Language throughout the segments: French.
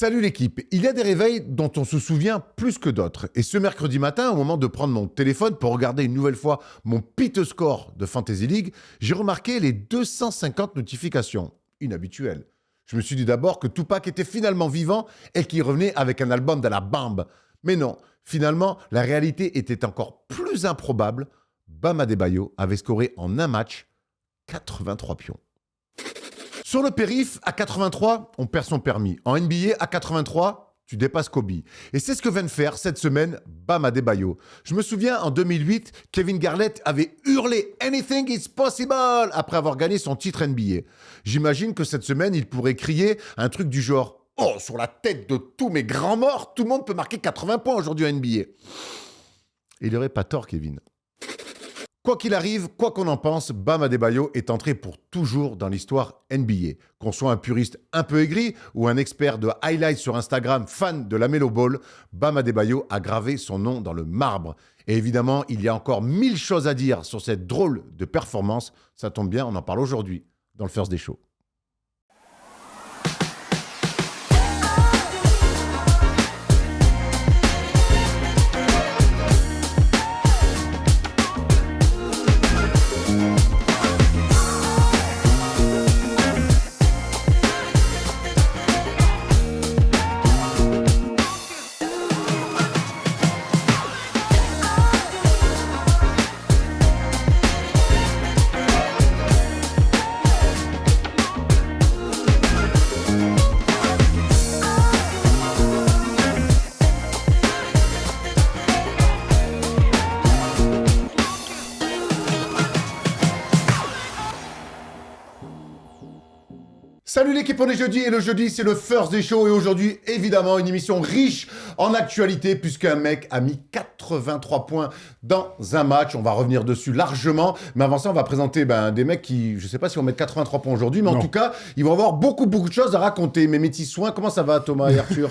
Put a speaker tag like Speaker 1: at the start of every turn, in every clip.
Speaker 1: Salut l'équipe, il y a des réveils dont on se souvient plus que d'autres. Et ce mercredi matin, au moment de prendre mon téléphone pour regarder une nouvelle fois mon pit score de Fantasy League, j'ai remarqué les 250 notifications. Inhabituelles. Je me suis dit d'abord que Tupac était finalement vivant et qu'il revenait avec un album de la Bambe. Mais non, finalement, la réalité était encore plus improbable. Bam Adebayo avait scoré en un match 83 pions. Sur le périph', à 83, on perd son permis. En NBA, à 83, tu dépasses Kobe. Et c'est ce que vient de faire cette semaine Bam Adebayo. Je me souviens, en 2008, Kevin Garnett avait hurlé « Anything is possible » après avoir gagné son titre NBA. J'imagine que cette semaine, il pourrait crier un truc du genre « Oh, sur la tête de tous mes grands morts, tout le monde peut marquer 80 points aujourd'hui en NBA. » Il n'aurait pas tort, Kevin. Quoi qu'il arrive, quoi qu'on en pense, Bam Adebayo est entré pour toujours dans l'histoire NBA. Qu'on soit un puriste un peu aigri ou un expert de highlights sur Instagram fan de la Melo Ball, Bam Adebayo a gravé son nom dans le marbre. Et évidemment, il y a encore 1000 choses à dire sur cette drôle de performance. Ça tombe bien, on en parle aujourd'hui dans le First Day Show. Salut l'équipe, on est jeudi et le jeudi c'est le First Day Show et aujourd'hui évidemment une émission riche en actualité puisqu'un mec a mis 83 points dans un match. On va revenir dessus largement, mais avant ça on va présenter des mecs qui, je sais pas si vont mettre 83 points aujourd'hui, mais en tout cas ils vont avoir beaucoup de choses à raconter. Mes métis soins, comment ça va Thomas et Arthur?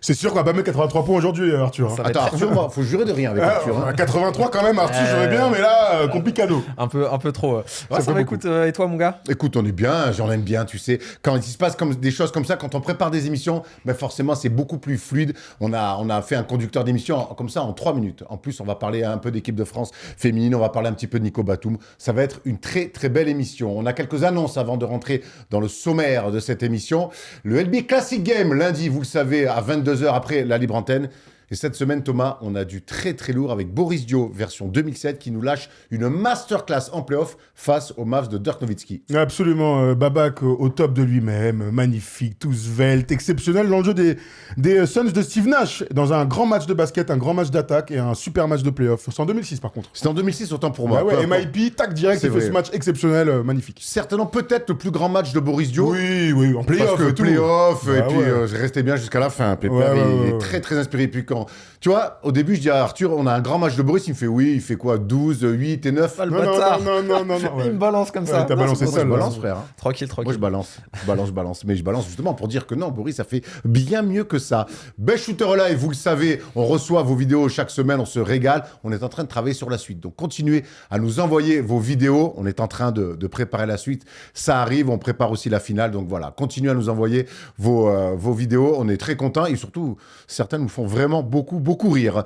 Speaker 2: C'est sûr qu'on va pas mettre 83 points aujourd'hui, Arthur.
Speaker 1: Attends Arthur, faut jurer de rien avec Arthur.
Speaker 2: 83 quand même, Arthur, j'aurais bien, mais là, complicado.
Speaker 3: Un peu trop. Ouais, ça va, écoute, et toi mon gars?
Speaker 1: Écoute, on est bien, j'en aime bien, tu sais. Quand il se passe des choses comme ça, quand on prépare des émissions, forcément c'est beaucoup plus fluide. On a fait un conducteur d'émission comme ça en 3 minutes. En plus, on va parler un peu d'équipe de France féminine, on va parler un petit peu de Nico Batum. Ça va être une très très belle émission. On a quelques annonces avant de rentrer dans le sommaire de cette émission. Le LB Classic Game, lundi, vous le savez, à 22h après la libre antenne. Et cette semaine, Thomas, on a du très très lourd avec Boris Dio, version 2007, qui nous lâche une masterclass en playoff face aux Mavs de Dirk Nowitzki.
Speaker 2: Absolument, Babak au top de lui-même, magnifique, tout svelte, exceptionnel dans le jeu des Suns de Steve Nash, dans un grand match de basket, un grand match d'attaque et un super match de playoff. C'est en 2006 par contre.
Speaker 1: C'est en 2006, autant pour moi.
Speaker 2: Bah ouais, MIP, tac, direct, il fait ce match exceptionnel, magnifique.
Speaker 1: Certainement peut-être le plus grand match de Boris Dio.
Speaker 2: Oui, en playoff.
Speaker 1: Parce que
Speaker 2: et tout.
Speaker 1: playoff, et puis je restais bien jusqu'à la fin. Pépère, il est très très inspiré. Puis quand, tu vois, au début, je dis à Arthur, on a un grand match de Boris, il me fait oui, il fait quoi, 12, 8 et 9.
Speaker 3: Ah, le bâtard.
Speaker 2: Non.
Speaker 3: Il me balance comme ça.
Speaker 2: T'as balancé seul.
Speaker 1: Je balance, frère. Hein.
Speaker 3: Tranquille.
Speaker 1: Moi, je balance. Mais je balance justement pour dire que non, Boris, ça fait bien mieux que ça. Best Shooter Live, vous le savez, on reçoit vos vidéos chaque semaine, on se régale. On est en train de travailler sur la suite. Donc, continuez à nous envoyer vos vidéos. On est en train de préparer la suite. Ça arrive, on prépare aussi la finale. Donc, voilà, continuez à nous envoyer vos vidéos. On est très contents et surtout, certaines nous font vraiment beaucoup rire.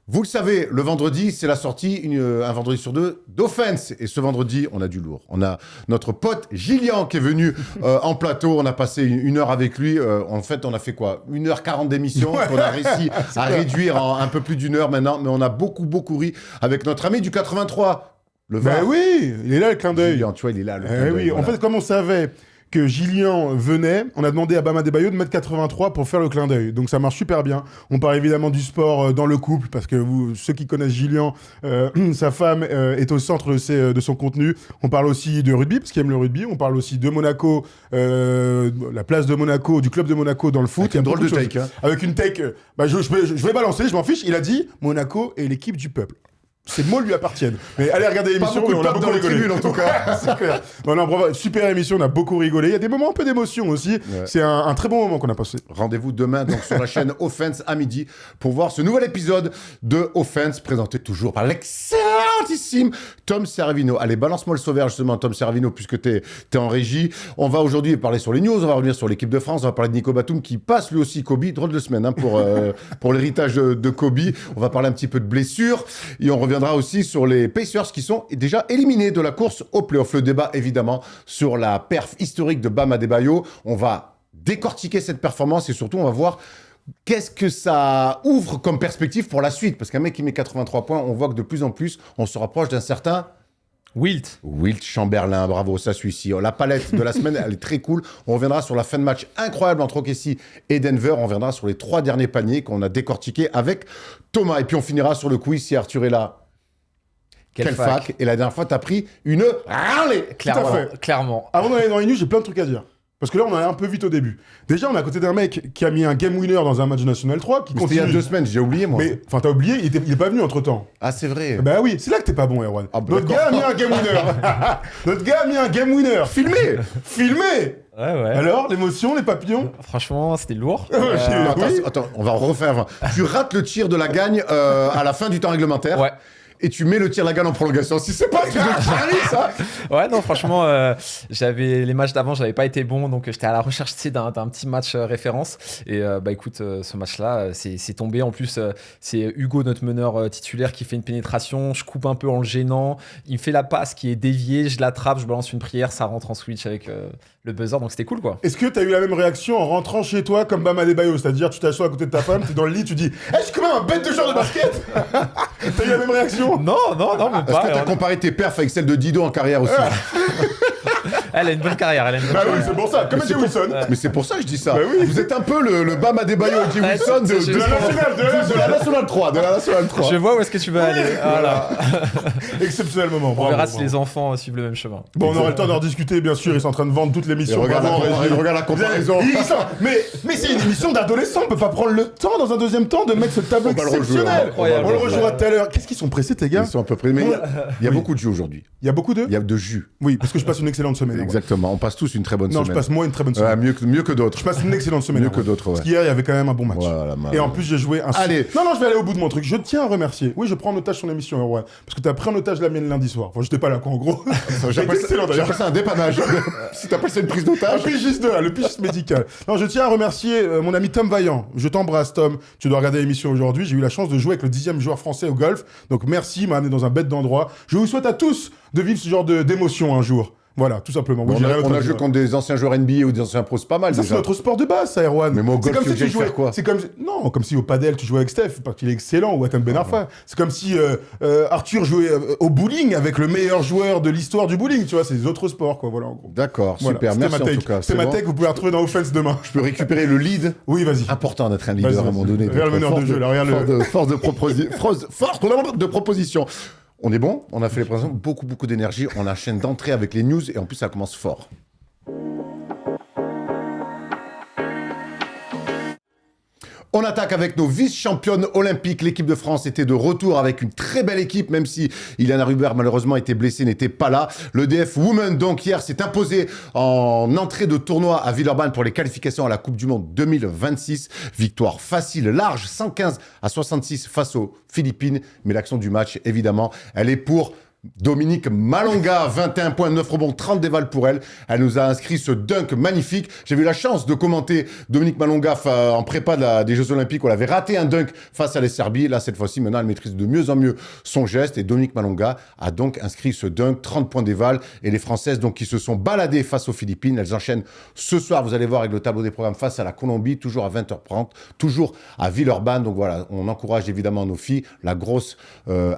Speaker 1: Vous le savez, le vendredi, c'est la sortie, un vendredi sur deux, d'Offense. Et ce vendredi, on a du lourd. On a notre pote Gillian qui est venu en plateau. On a passé une heure avec lui. En fait, on a fait quoi 1h40 d'émission qu'on a réussi à réduire en un peu plus d'une heure maintenant. Mais on a beaucoup ri avec notre ami du 83. Le VAR.
Speaker 2: Oui, il est là le clin d'œil.
Speaker 1: Gillian, tu vois, il est là le clin d'œil.
Speaker 2: Oui, voilà. En fait, comme on savait que Gillian venait, on a demandé à Bam Adebayo de mettre 83 pour faire le clin d'œil. Donc ça marche super bien. On parle évidemment du sport dans le couple, parce que ceux qui connaissent Gillian, sa femme est au centre de son contenu. On parle aussi de rugby, parce qu'il aime le rugby. On parle aussi de Monaco, la place de Monaco, du club de Monaco dans le foot.
Speaker 1: Avec une drôle de take. Hein.
Speaker 2: Avec une take, je vais balancer, je m'en fiche. Il a dit Monaco est l'équipe du peuple. Ces mots lui appartiennent. Mais allez regarder l'émission,
Speaker 1: on a beaucoup rigolé. En tout cas.
Speaker 2: C'est clair. Bravo, super émission, on a beaucoup rigolé. Il y a des moments un peu d'émotion aussi. Ouais. C'est un très bon moment qu'on a passé.
Speaker 1: Rendez-vous demain donc, sur la chaîne Offense à midi pour voir ce nouvel épisode de Offense présenté toujours par l'excellent excellentissime Tom Servino. Allez, balance-moi le sauveur justement, Tom Servino, puisque t'es en régie. On va aujourd'hui parler sur les news, on va revenir sur l'équipe de France, on va parler de Nico Batum qui passe lui aussi Kobe, drôle de semaine pour l'héritage de Kobe. On va parler un petit peu de blessures et on reviendra aussi sur les Pacers qui sont déjà éliminés de la course au playoff. Le débat évidemment sur la perf historique de Bam Adebayo. On va décortiquer cette performance et surtout on va voir qu'est-ce que ça ouvre comme perspective pour la suite. Parce qu'un mec qui met 83 points, on voit que de plus en plus on se rapproche d'un certain
Speaker 3: Wilt
Speaker 1: Chamberlain, bravo, ça celui-ci. La palette de la semaine, elle est très cool. On reviendra sur la fin de match incroyable entre OKC et Denver. On reviendra sur les 3 derniers paniers qu'on a décortiqués avec Thomas. Et puis on finira sur le quiz si Arthur est là. Quelle fac. Et la dernière fois, t'as pris une râlée.
Speaker 3: Clairement.
Speaker 2: Avant d'aller dans les news, j'ai plein de trucs à dire. Parce que là, on est un peu vite au début. Déjà, on est à côté d'un mec qui a mis un game winner dans un match National 3, qui continue.
Speaker 1: C'était il y a 2 semaines, j'ai oublié moi.
Speaker 2: Mais, enfin, t'as oublié, il est pas venu entre-temps.
Speaker 1: Ah, c'est vrai.
Speaker 2: Bah oui, c'est là que t'es pas bon, Erwan.
Speaker 1: Ah,
Speaker 2: Notre gars a mis un game winner. Notre gars a mis un game winner.
Speaker 1: Filmé.
Speaker 3: Ouais.
Speaker 2: Alors, l'émotion, les papillons.
Speaker 3: Franchement, c'était lourd.
Speaker 1: Attends, on va refaire. Tu rates le tir de la gagne à la fin du temps réglementaire.
Speaker 3: Ouais.
Speaker 1: Et tu mets le tir de la gagne en prolongation. Si c'est pas un truc de carré, ça.
Speaker 3: Ouais, non, franchement, j'avais les matchs d'avant, j'avais pas été bon, donc j'étais à la recherche d'un petit match référence. Et bah écoute, ce match-là, c'est tombé. En plus, c'est Hugo, notre meneur titulaire, qui fait une pénétration. Je coupe un peu en le gênant. Il me fait la passe qui est déviée, je l'attrape, je balance une prière, ça rentre en switch avec le buzzer, donc c'était cool, quoi.
Speaker 2: Est-ce que t'as eu la même réaction en rentrant chez toi comme Bam Adebayo? C'est-à-dire, tu t'assois à côté de ta femme, t'es dans le lit, tu dis je suis quand même un bête de joueur de basket. T'as eu la même réaction?
Speaker 3: Non, même
Speaker 1: Est-ce
Speaker 3: pas.
Speaker 1: que t'as comparé tes perfs avec celle de Dido en carrière aussi?
Speaker 3: Elle a une bonne carrière,
Speaker 2: Bah oui, c'est pour ça, comme Jay Wilson.
Speaker 1: Mais c'est pour ça que je dis ça.
Speaker 2: Bah oui.
Speaker 1: Vous êtes un peu le Bam Adebayo et Jay Wilson de la Nationale 3. De la Nationale 3.
Speaker 3: Je vois où est-ce que tu veux aller. Voilà.
Speaker 2: Exceptionnel moment.
Speaker 3: On
Speaker 2: Bravo,
Speaker 3: verra
Speaker 2: bravo.
Speaker 3: si les enfants suivent le même chemin.
Speaker 2: Bon, on aura le temps d'en discuter, bien sûr. Ils sont en train de vendre toute l'émission.
Speaker 1: Regarde la comparaison.
Speaker 2: Mais c'est une émission d'adolescents. On peut pas prendre le temps, dans un deuxième temps, de mettre ce tableau
Speaker 1: On va le rejouer,
Speaker 2: exceptionnel.
Speaker 3: incroyable.
Speaker 2: On le rejouera tout à l'heure. Qu'est-ce qu'ils sont pressés, tes gars?
Speaker 1: Ils sont à peu près. Mais il y a beaucoup de jus aujourd'hui.
Speaker 2: Il y a beaucoup de.
Speaker 1: Il y a de jus.
Speaker 2: Oui, parce que je passe une excellente semaine.
Speaker 1: Exactement. On passe tous une très bonne
Speaker 2: Non,
Speaker 1: semaine.
Speaker 2: je passe moi une très bonne semaine.
Speaker 1: Mieux que d'autres.
Speaker 2: Je passe une excellente semaine.
Speaker 1: Mieux que d'autres, ouais.
Speaker 2: Parce qu'hier, il y avait quand même un bon match.
Speaker 1: Voilà,
Speaker 2: Et en plus, j'ai joué un...
Speaker 1: Allez.
Speaker 2: Non, je vais aller au bout de mon truc. Je tiens à remercier. Oui, je prends en otage son émission, Erwan. Parce que t'as pris en otage la mienne lundi soir. Enfin, j'étais pas là, quoi, en gros.
Speaker 1: J'appelle
Speaker 2: excellent, d'ailleurs.
Speaker 1: ça un dépannage. Si t'appelles ça une prise d'otage.
Speaker 2: Le pigiste de là, le pigiste médical. Non, je tiens à remercier mon ami Tom Vaillant. Je t'embrasse, Tom. Tu dois regarder l'émission aujourd'hui. J'ai eu la chance de jouer avec le 10e joueur français au golf. Donc merci, il m'a amené dans un bête d'endroit. Je vous souhaite à tous de vivre ce genre d'émotion un jour. Voilà, tout simplement. Oui,
Speaker 1: On a joué contre des anciens joueurs NBA ou des anciens pros, c'est pas mal.
Speaker 2: Ça, c'est
Speaker 1: déjà.
Speaker 2: notre sport de base, ça, Erwan.
Speaker 1: Mais moi, au
Speaker 2: c'est
Speaker 1: golf,
Speaker 2: comme si
Speaker 1: tu
Speaker 2: tu jouais.
Speaker 1: faire quoi?
Speaker 2: C'est comme non, comme si au padel tu jouais avec Steph, parce qu'il est excellent, ou Atem Ben Arfa. C'est comme si Arthur jouait au bowling avec le meilleur joueur de l'histoire du bowling. Tu vois, c'est des autres sports, quoi. Voilà, en gros.
Speaker 1: D'accord,
Speaker 2: Voilà,
Speaker 1: super.
Speaker 2: c'était
Speaker 1: Merci
Speaker 2: ma
Speaker 1: en
Speaker 2: take.
Speaker 1: tout cas.
Speaker 2: C'est ma
Speaker 1: bon.
Speaker 2: take. Vous pouvez la retrouver dans Offense demain.
Speaker 1: Je peux récupérer le lead.
Speaker 2: Oui, vas-y.
Speaker 1: Important d'être un leader
Speaker 2: Vas-y,
Speaker 1: à un moment donné.
Speaker 2: regarde le meneur
Speaker 1: Force
Speaker 2: de jeu, là, regarde
Speaker 1: force de proposition. On est bon, on a fait les présentations, beaucoup d'énergie, on enchaîne d'entrée avec les news et en plus ça commence fort. On attaque avec nos vice-championnes olympiques. L'équipe de France était de retour avec une très belle équipe, même si Iliana Ruber, malheureusement, était blessée, n'était pas là. L'EDF Women, donc, hier, s'est imposé en entrée de tournoi à Villeurbanne pour les qualifications à la Coupe du Monde 2026. Victoire facile, large, 115-66 face aux Philippines. Mais l'action du match, évidemment, elle est pour Dominique Malonga, 21 points, 9 rebonds, 30 dévals pour elle. Elle nous a inscrit ce dunk magnifique. J'ai eu la chance de commenter Dominique Malonga en prépa des Jeux Olympiques. On avait raté un dunk face à la Serbie. Là, cette fois-ci, maintenant, elle maîtrise de mieux en mieux son geste. Et Dominique Malonga a donc inscrit ce dunk, 30 points dévals. Et les Françaises, donc, qui se sont baladées face aux Philippines. Elles enchaînent ce soir, vous allez voir, avec le tableau des programmes face à la Colombie, toujours à 20h30, toujours à Villeurbanne. Donc voilà, on encourage évidemment nos filles. La grosse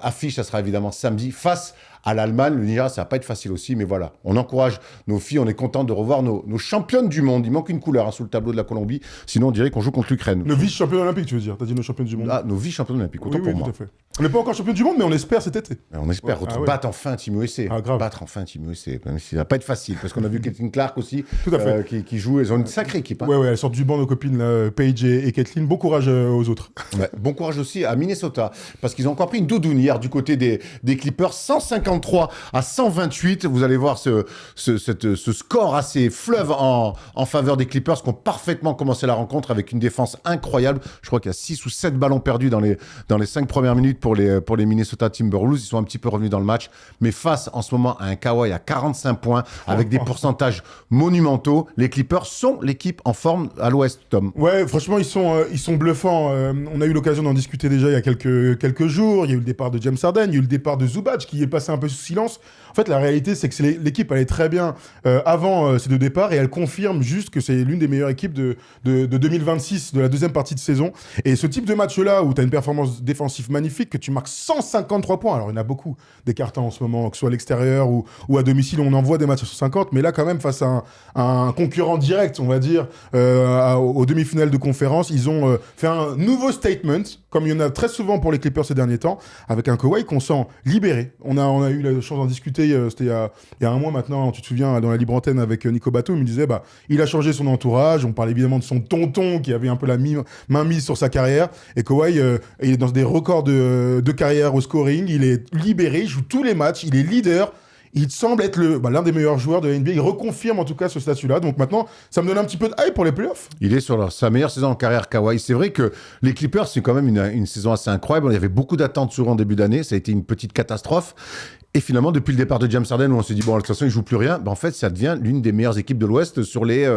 Speaker 1: affiche, ça sera évidemment samedi face à l'Allemagne. Le Nigeria, ça va pas être facile aussi, mais voilà, on encourage nos filles, on est content de revoir nos championnes du monde. Il manque une couleur sous le tableau de la Colombie, sinon on dirait qu'on joue contre l'Ukraine.
Speaker 2: Nos vice-champions olympiques, tu veux dire? T'as dit nos champions du monde?
Speaker 1: Ah, nos vice-championnes olympiques, autant pour moi.
Speaker 2: Tout à fait. On n'est pas encore champion du monde, mais on espère cet été.
Speaker 1: On espère battre enfin Team USA.
Speaker 2: Grave.
Speaker 1: Battre enfin Team USA, même si ça va pas être facile, parce qu'on a vu Caitlin Clark aussi,
Speaker 2: Tout à fait.
Speaker 1: qui joue. Elles ont une sacrée équipe. Hein.
Speaker 2: Ouais, elles sortent du banc, nos copines, là, Paige et Caitlin. Bon courage aux autres.
Speaker 1: Ouais, bon courage aussi à Minnesota, parce qu'ils ont encore pris une doudoune hier du côté des Clippers, 152 133 à 128. Vous allez voir ce score assez fleuve en faveur des Clippers qui ont parfaitement commencé la rencontre avec une défense incroyable. Je crois qu'il y a 6 ou 7 ballons perdus dans les 5 premières minutes pour les Minnesota Timberwolves. Ils sont un petit peu revenus dans le match. Mais face en ce moment à un Kawhi à 45 points avec des pourcentages monumentaux, les Clippers sont l'équipe en forme à l'Ouest, Tom.
Speaker 2: Ouais, franchement, ils sont bluffants. On a eu l'occasion d'en discuter déjà il y a quelques jours. Il y a eu le départ de James Harden, il y a eu le départ de Zubac qui est passé un peu sous silence. En fait, la réalité, c'est que l'équipe allait très bien avant ces deux départs et elle confirme juste que c'est l'une des meilleures équipes de 2026, de la deuxième partie de saison. Et ce type de match-là, où tu as une performance défensive magnifique, que tu marques 153 points, alors il y en a beaucoup des cartons en ce moment, que ce soit à l'extérieur ou à domicile, on envoie des matchs à 150, mais là, quand même, face à un concurrent direct, on va dire, aux demi-finales de conférence, ils ont fait un nouveau statement, comme il y en a très souvent pour les Clippers ces derniers temps, avec un Kawhi qu'on sent libéré. On a eu la chance d'en discuter, c'était il y a un mois maintenant, tu te souviens, dans la libre antenne avec Nico Bateau, il me disait, il a changé son entourage, on parle évidemment de son tonton qui avait un peu la main mise sur sa carrière, et Kawhi, il est dans des records de carrière au scoring, il est libéré, il joue tous les matchs, il est leader. Il semble être l'un des meilleurs joueurs de la NBA. Il reconfirme en tout cas ce statut-là. Donc maintenant, ça me donne un petit peu de hype pour les playoffs.
Speaker 1: Il est sur sa meilleure saison en carrière, Kawhi. C'est vrai que les Clippers, c'est quand même une saison assez incroyable. Il y avait beaucoup d'attentes souvent en début d'année. Ça a été une petite catastrophe. Et finalement, depuis le départ de James Harden, où on s'est dit, bon, de toute façon, il ne joue plus rien, en fait, ça devient l'une des meilleures équipes de l'Ouest sur les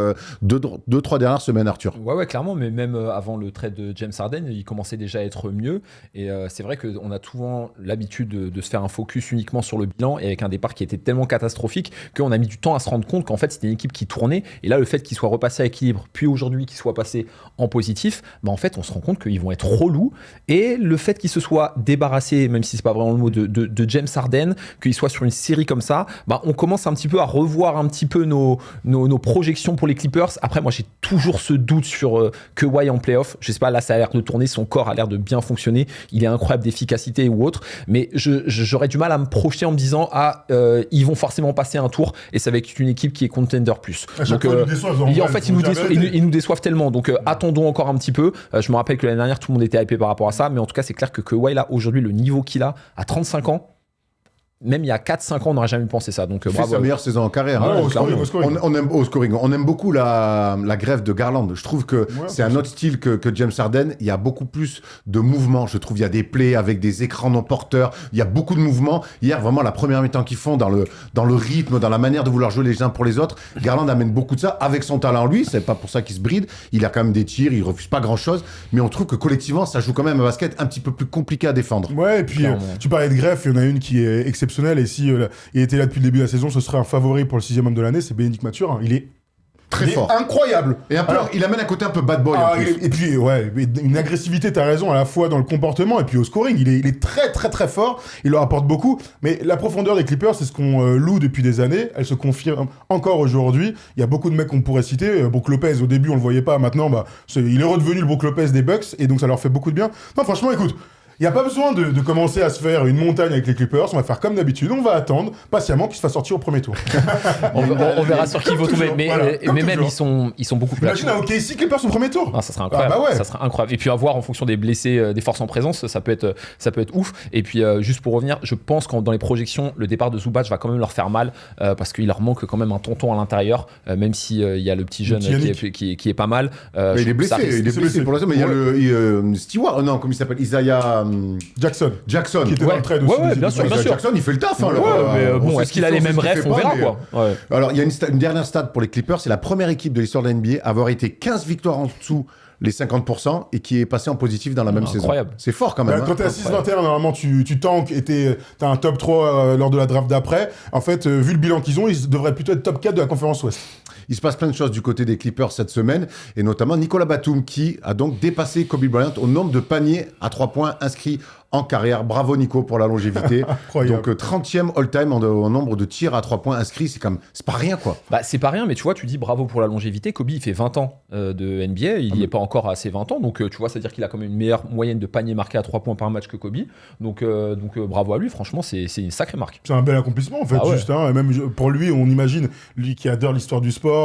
Speaker 1: 2-3 dernières semaines, Arthur.
Speaker 3: Ouais, clairement, mais même avant le trade de James Harden, il commençait déjà à être mieux. Et c'est vrai qu'on a souvent l'habitude de se faire un focus uniquement sur le bilan, et avec un départ qui était tellement catastrophique qu'on a mis du temps à se rendre compte qu'en fait, c'était une équipe qui tournait. Et là, le fait qu'il soit repassé à équilibre, puis aujourd'hui qu'il soit passé en positif, en fait, on se rend compte qu'ils vont être relous. Et le fait qu'il se soit débarrassé, même si c'est pas vraiment le mot, de James Harden, qu'il soit sur une série comme ça, on commence un petit peu à revoir un petit peu nos projections pour les Clippers. Après, moi, j'ai toujours ce doute sur Kawhi en playoff. Je sais pas, là, ça a l'air de tourner, son corps a l'air de bien fonctionner. Il est incroyable d'efficacité ou autre, mais j'aurais du mal à me projeter en me disant, ils vont forcément passer un tour, et c'est avec une équipe qui est contender plus. Donc, en fait, ils nous déçoivent tellement. Donc, attendons encore un petit peu. Je me rappelle que l'année dernière, tout le monde était hypé par rapport à ça, mais en tout cas, c'est clair que Kawhi, là, aujourd'hui, le niveau qu'il a à 35 ans, même il y a 4-5 ans, on n'aurait jamais pensé ça. Donc, bravo.
Speaker 1: C'est sa meilleure saison en carrière.
Speaker 2: Au scoring.
Speaker 1: Au scoring. On aime beaucoup la grève de Garland. Je trouve que c'est un autre style que James Harden. Il y a beaucoup plus de mouvements. Je trouve il y a des plays avec des écrans non porteurs. Il y a beaucoup de mouvements. Hier, vraiment, la première mi-temps qu'ils font dans le rythme, dans la manière de vouloir jouer les uns pour les autres, Garland amène beaucoup de ça avec son talent. Lui, c'est pas pour ça qu'il se bride. Il a quand même des tirs. Il refuse pas grand-chose. Mais on trouve que collectivement, ça joue quand même un basket un petit peu plus compliqué à défendre.
Speaker 2: Ouais, et puis tu parlais de greffe. Il y en a une qui est exceptionnelle. Et si il était là depuis le début de la saison, ce serait un favori pour le 6e homme de l'année. C'est Bénédicte Mathurin. Il est
Speaker 1: très fort,
Speaker 2: incroyable.
Speaker 1: Et il amène un côté un peu bad boy en plus.
Speaker 2: Et puis une agressivité, t'as raison, à la fois dans le comportement et puis au scoring. Il est très très très fort. Il leur apporte beaucoup. Mais la profondeur des Clippers, c'est ce qu'on loue depuis des années. Elle se confirme encore aujourd'hui. Il y a beaucoup de mecs qu'on pourrait citer. Brook Lopez, au début, on le voyait pas. Maintenant, il est redevenu le Brook Lopez des Bucks, et donc ça leur fait beaucoup de bien. Non, franchement, écoute. Il n'y a pas besoin de commencer à se faire une montagne avec les Clippers. On va faire comme d'habitude. On va attendre patiemment qu'il se fasse sortir au premier tour.
Speaker 3: on verra sur qui ils vont tomber. Mais même,
Speaker 2: toujours.
Speaker 3: ils sont beaucoup plus...
Speaker 2: Imagine un OKC Clippers au premier tour.
Speaker 3: Ça serait incroyable. Ça serait incroyable. Et puis à voir en fonction des blessés, des forces en présence, ça peut être ouf. Et puis juste pour revenir, je pense que dans les projections, le départ de Zubac va quand même leur faire mal, parce qu'il leur manque quand même un tonton à l'intérieur, même s'il y a le petit jeune qui est pas mal.
Speaker 1: Il est blessé pour l'instant. Mais il y a le Stewart. Non, comment il s'appelle, Isaiah...
Speaker 2: Jackson.
Speaker 1: Qui
Speaker 2: était dans le trade aussi.
Speaker 3: Ouais, bien sûr.
Speaker 1: Jackson, il fait le taf.
Speaker 3: Mais bon, est-ce qu'il a les mêmes refs? On verra, quoi.
Speaker 1: Alors, il y a une dernière stat pour les Clippers. C'est la première équipe de l'histoire de la NBA à avoir été 15 victoires en dessous les 50% et qui est passé en positif dans la même saison. C'est fort quand même.
Speaker 2: Quand t'es à 6-21, normalement, tu tankes et t'as un top 3 lors de la draft d'après. En fait, vu le bilan qu'ils ont, ils devraient plutôt être top 4 de la conférence Ouest.
Speaker 1: Il se passe plein de choses du côté des Clippers cette semaine, et notamment Nicolas Batum qui a donc dépassé Kobe Bryant au nombre de paniers à 3 points inscrits en carrière. Bravo Nico pour la longévité. Donc 30e all-time en nombre de tirs à 3 points inscrits, c'est pas rien quoi.
Speaker 3: C'est pas rien, mais tu vois, tu dis bravo pour la longévité. Kobe, il fait 20 ans de NBA, il n'y est pas encore à ses 20 ans, donc tu vois, c'est-à-dire qu'il a quand même une meilleure moyenne de paniers marqués à 3 points par match que Kobe. Donc bravo à lui, franchement, c'est une sacrée marque.
Speaker 2: C'est un bel accomplissement en fait, juste. Et même pour lui, on imagine, lui qui adore l'histoire du sport,